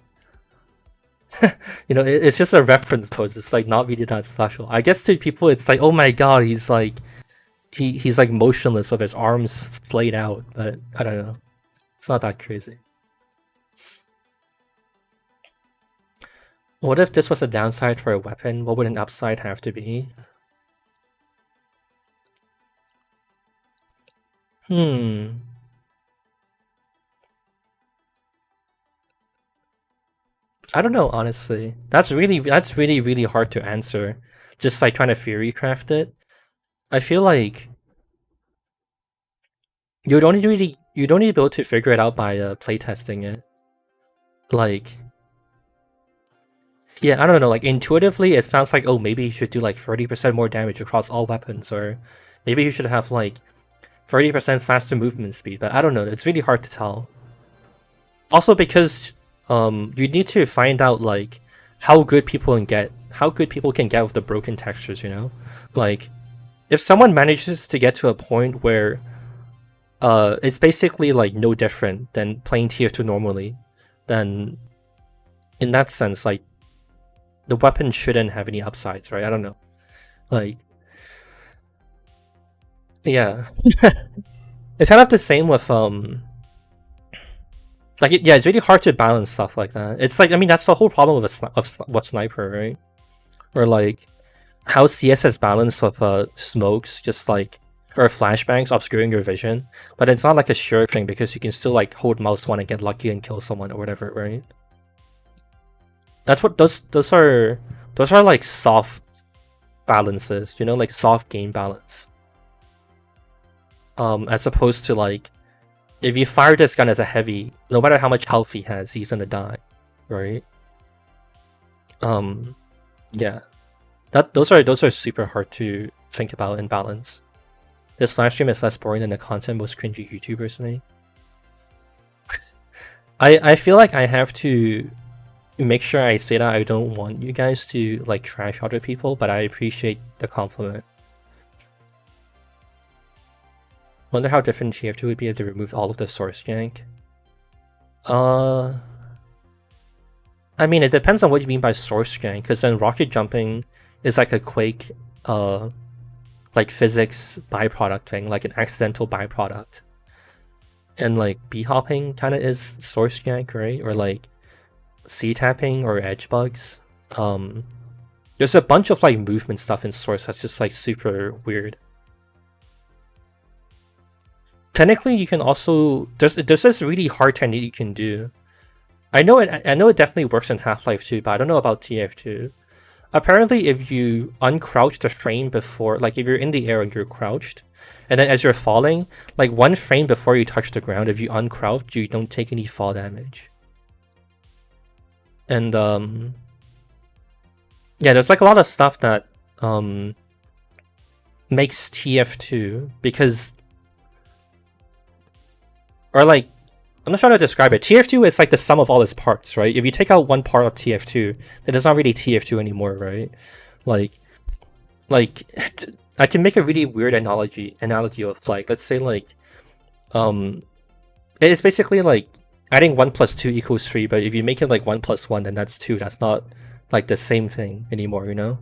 you know, it's just a reference pose. It's like not really that special. I guess to people it's like, oh my god, he's like he's like motionless with his arms splayed out, but I don't know. It's not that crazy. What if this was a downside for a weapon? What would an upside have to be? I don't know, honestly. That's really hard to answer. Just like trying to theory craft it. I feel like you don't need to be able to figure it out by playtesting it. Like, yeah, I don't know. Like intuitively, it sounds like, oh, maybe you should do like 30% more damage across all weapons, or maybe you should have like 30% faster movement speed. But I don't know. It's really hard to tell. Also, because you need to find out like how good people can get with the broken textures, you know? Like if someone manages to get to a point where it's basically like no different than playing TF2 normally, then in that sense, like the weapon shouldn't have any upsides, right? I don't know. Like, yeah. It's kind of the same with like, yeah, it's really hard to balance stuff like that. It's like, I mean, that's the whole problem with what Sniper, right? Or like how CS is balanced with smokes, just like, or flashbangs obscuring your vision, but it's not like a sure thing because you can still like hold mouse 1 and get lucky and kill someone or whatever, right? That's what those are like soft balances, you know, like soft game balance. As opposed to like, if you fire this gun as a heavy, no matter how much health he has, he's gonna die, right? Yeah, those are super hard to think about and balance. This live stream is less boring than the content most cringy YouTubers make. I feel like I have to make sure I say that I don't want you guys to like trash other people, but I appreciate the compliment. Wonder how different TF2 would be if they removed all of the source jank. I mean, it depends on what you mean by source jank, because then rocket jumping is like a Quake, like physics byproduct thing, like an accidental byproduct. And like b-hopping kind of is source jank, right? Or like c-tapping or edge bugs. There's a bunch of like movement stuff in source that's just like super weird. Technically, you can also there's this really hard technique you can do. I know it definitely works in Half-Life 2, but I don't know about TF2. Apparently, if you uncrouch the frame before, like if you're in the air and you're crouched, and then as you're falling, like 1 frame before you touch the ground, if you uncrouch, you don't take any fall damage. And yeah, there's like a lot of stuff that makes TF2 because, or like, I'm not trying to describe it. TF2 is like the sum of all its parts, right? If you take out one part of TF2, then it's not really TF2 anymore, right? Like I can make a really weird analogy of like, let's say like, it's basically like adding 1 + 2 = 3, but if you make it like 1 + 1, then that's 2. That's not like the same thing anymore, you know?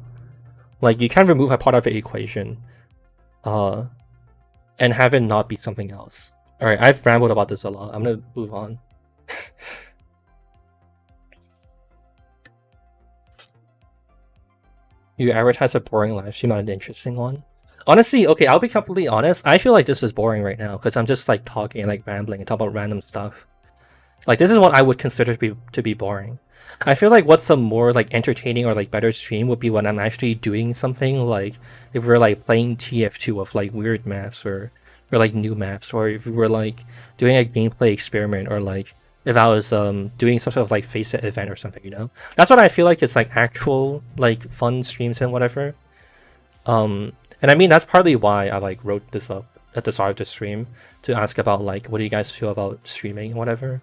Like you can remove a part of the equation, and have it not be something else. Alright, I've rambled about this a lot. I'm gonna move on. You advertise a boring live stream, not an interesting one. Honestly, okay, I'll be completely honest. I feel like this is boring right now because I'm just like talking and like rambling and talking about random stuff. Like this is what I would consider to be boring. I feel like what's a more like entertaining or like better stream would be when I'm actually doing something, like if we're like playing TF2 with like weird maps or like new maps, or if we were like doing a gameplay experiment or like if I was doing some sort of like face it event or something, you know? That's what I feel like it's like actual like fun streams and whatever. And I mean that's partly why I like wrote this up at the start of the stream to ask about like what do you guys feel about streaming and whatever.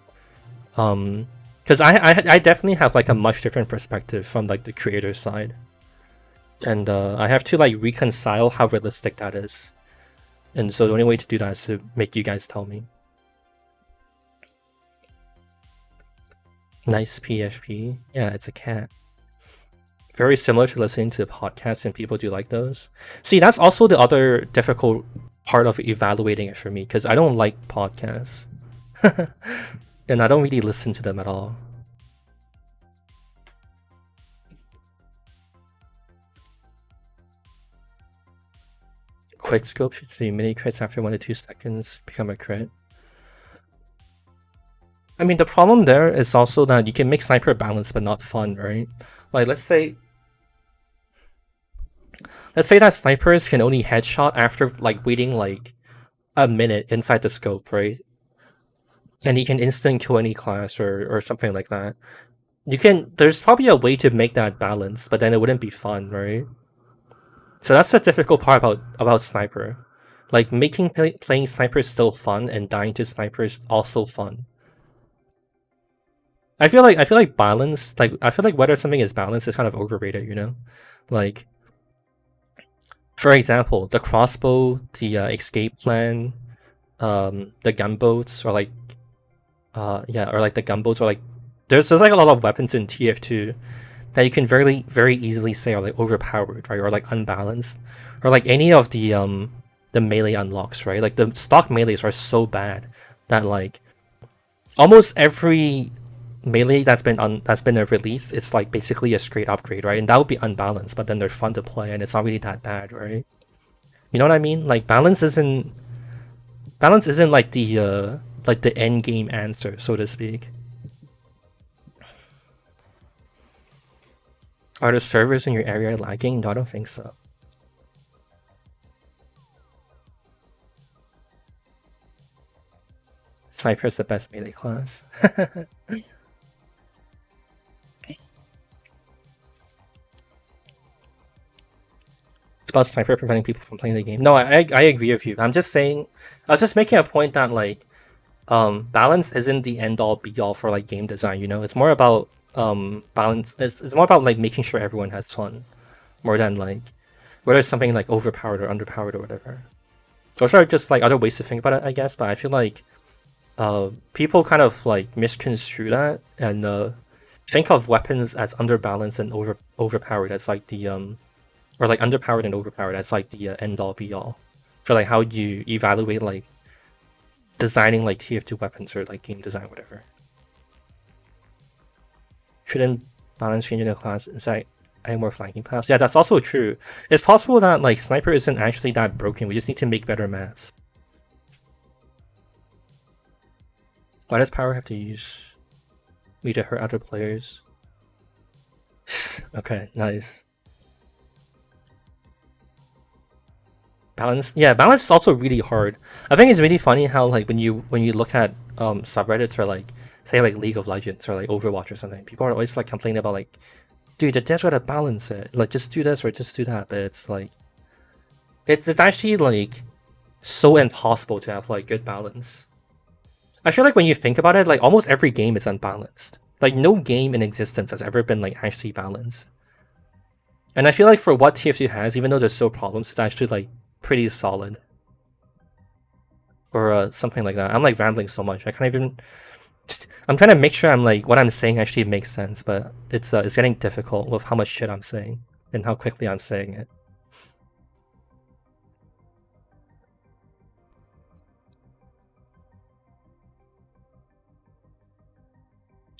Because I definitely have like a much different perspective from like the creator side. And I have to like reconcile how realistic that is. And so the only way to do that is to make you guys tell me. Nice PHP. Yeah, it's a cat. Very similar to listening to podcasts, and people do like those. See, that's also the other difficult part of evaluating it for me, because I don't like podcasts. And I don't really listen to them at all. Quick scope should be mini crits after 1 to 2 seconds, become a crit. I mean, the problem there is also that you can make sniper balanced but not fun, right? Like, let's say that snipers can only headshot after like waiting like a minute inside the scope, right? And he can instant kill any class or something like that. There's probably a way to make that balanced, but then it wouldn't be fun, right? So that's the difficult part about sniper. Like making playing sniper still fun and dying to snipers also fun. I feel like balance, like I feel like whether something is balanced is kind of overrated, you know? Like, for example, the crossbow, the escape plan, the gunboats, or like, or like the gunboats, or like, there's like a lot of weapons in TF2 that you can very easily say are like overpowered, right, or like unbalanced, or like any of the melee unlocks, right? Like the stock melees are so bad that like almost every melee that's been released, it's like basically a straight upgrade, right? And that would be unbalanced, but then they're fun to play and it's not really that bad, right? You know what I mean? Like balance isn't like the end game answer, so to speak. Are the servers in your area lagging? No, I don't think so. Sniper is the best melee class. It's about sniper preventing people from playing the game. No, I agree with you. I'm just saying, I was just making a point that like, balance isn't the end all be all for like game design. You know, it's more about balance. It's more about like making sure everyone has fun, more than like whether it's something like overpowered or underpowered or whatever. Those are just like other ways to think about it, I guess. But I feel like people kind of like misconstrue that and think of weapons as underbalanced and overpowered as like the or like underpowered and overpowered as like the end all be all for like how you evaluate like designing like TF2 weapons or like game design, whatever. Shouldn't balance change in the class inside adding more flanking paths? Yeah, that's also true. It's possible that like sniper isn't actually that broken. We just need to make better maps. Why does power have to use me to hurt other players? Okay, nice. Balance, yeah, balance is also really hard. I think it's really funny how like when you look at subreddits or like say like League of Legends or like Overwatch or something, people are always like complaining about like, dude, the devs gotta balance it. Like just do this or just do that. But it's like it's actually like so impossible to have like good balance. I feel like when you think about it, like almost every game is unbalanced. Like no game in existence has ever been like actually balanced. And I feel like for what TF2 has, even though there's still problems, it's actually like pretty solid. Or something like that. I'm like rambling so much. I can't even. I'm trying to make sure I'm like what I'm saying actually makes sense, but it's getting difficult with how much shit I'm saying and how quickly I'm saying it.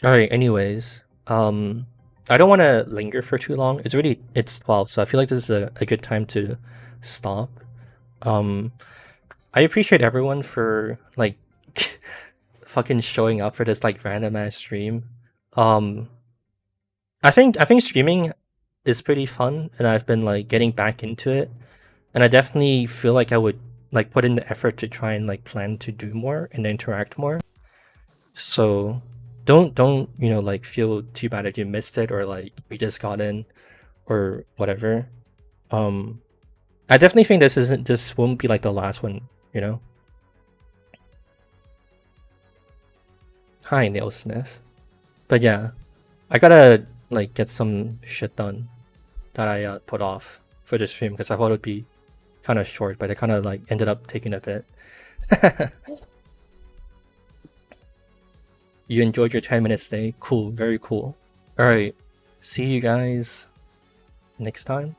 Alright, anyways. I don't want to linger for too long. It's 12, so I feel like this is a good time to stop. I appreciate everyone for like fucking showing up for this like random ass stream. I think streaming is pretty fun, and I've been like getting back into it, and I definitely feel like I would like put in the effort to try and like plan to do more and interact more. So don't you know, like, feel too bad if you missed it or like you just got in or whatever. I definitely think this won't be like the last one, you know. Hi, Neil Smith. But yeah, I gotta like get some shit done that I put off for the stream because I thought it would be kind of short, but it kind of like ended up taking a bit. You enjoyed your 10-minute stay? Cool, very cool. All right, see you guys next time.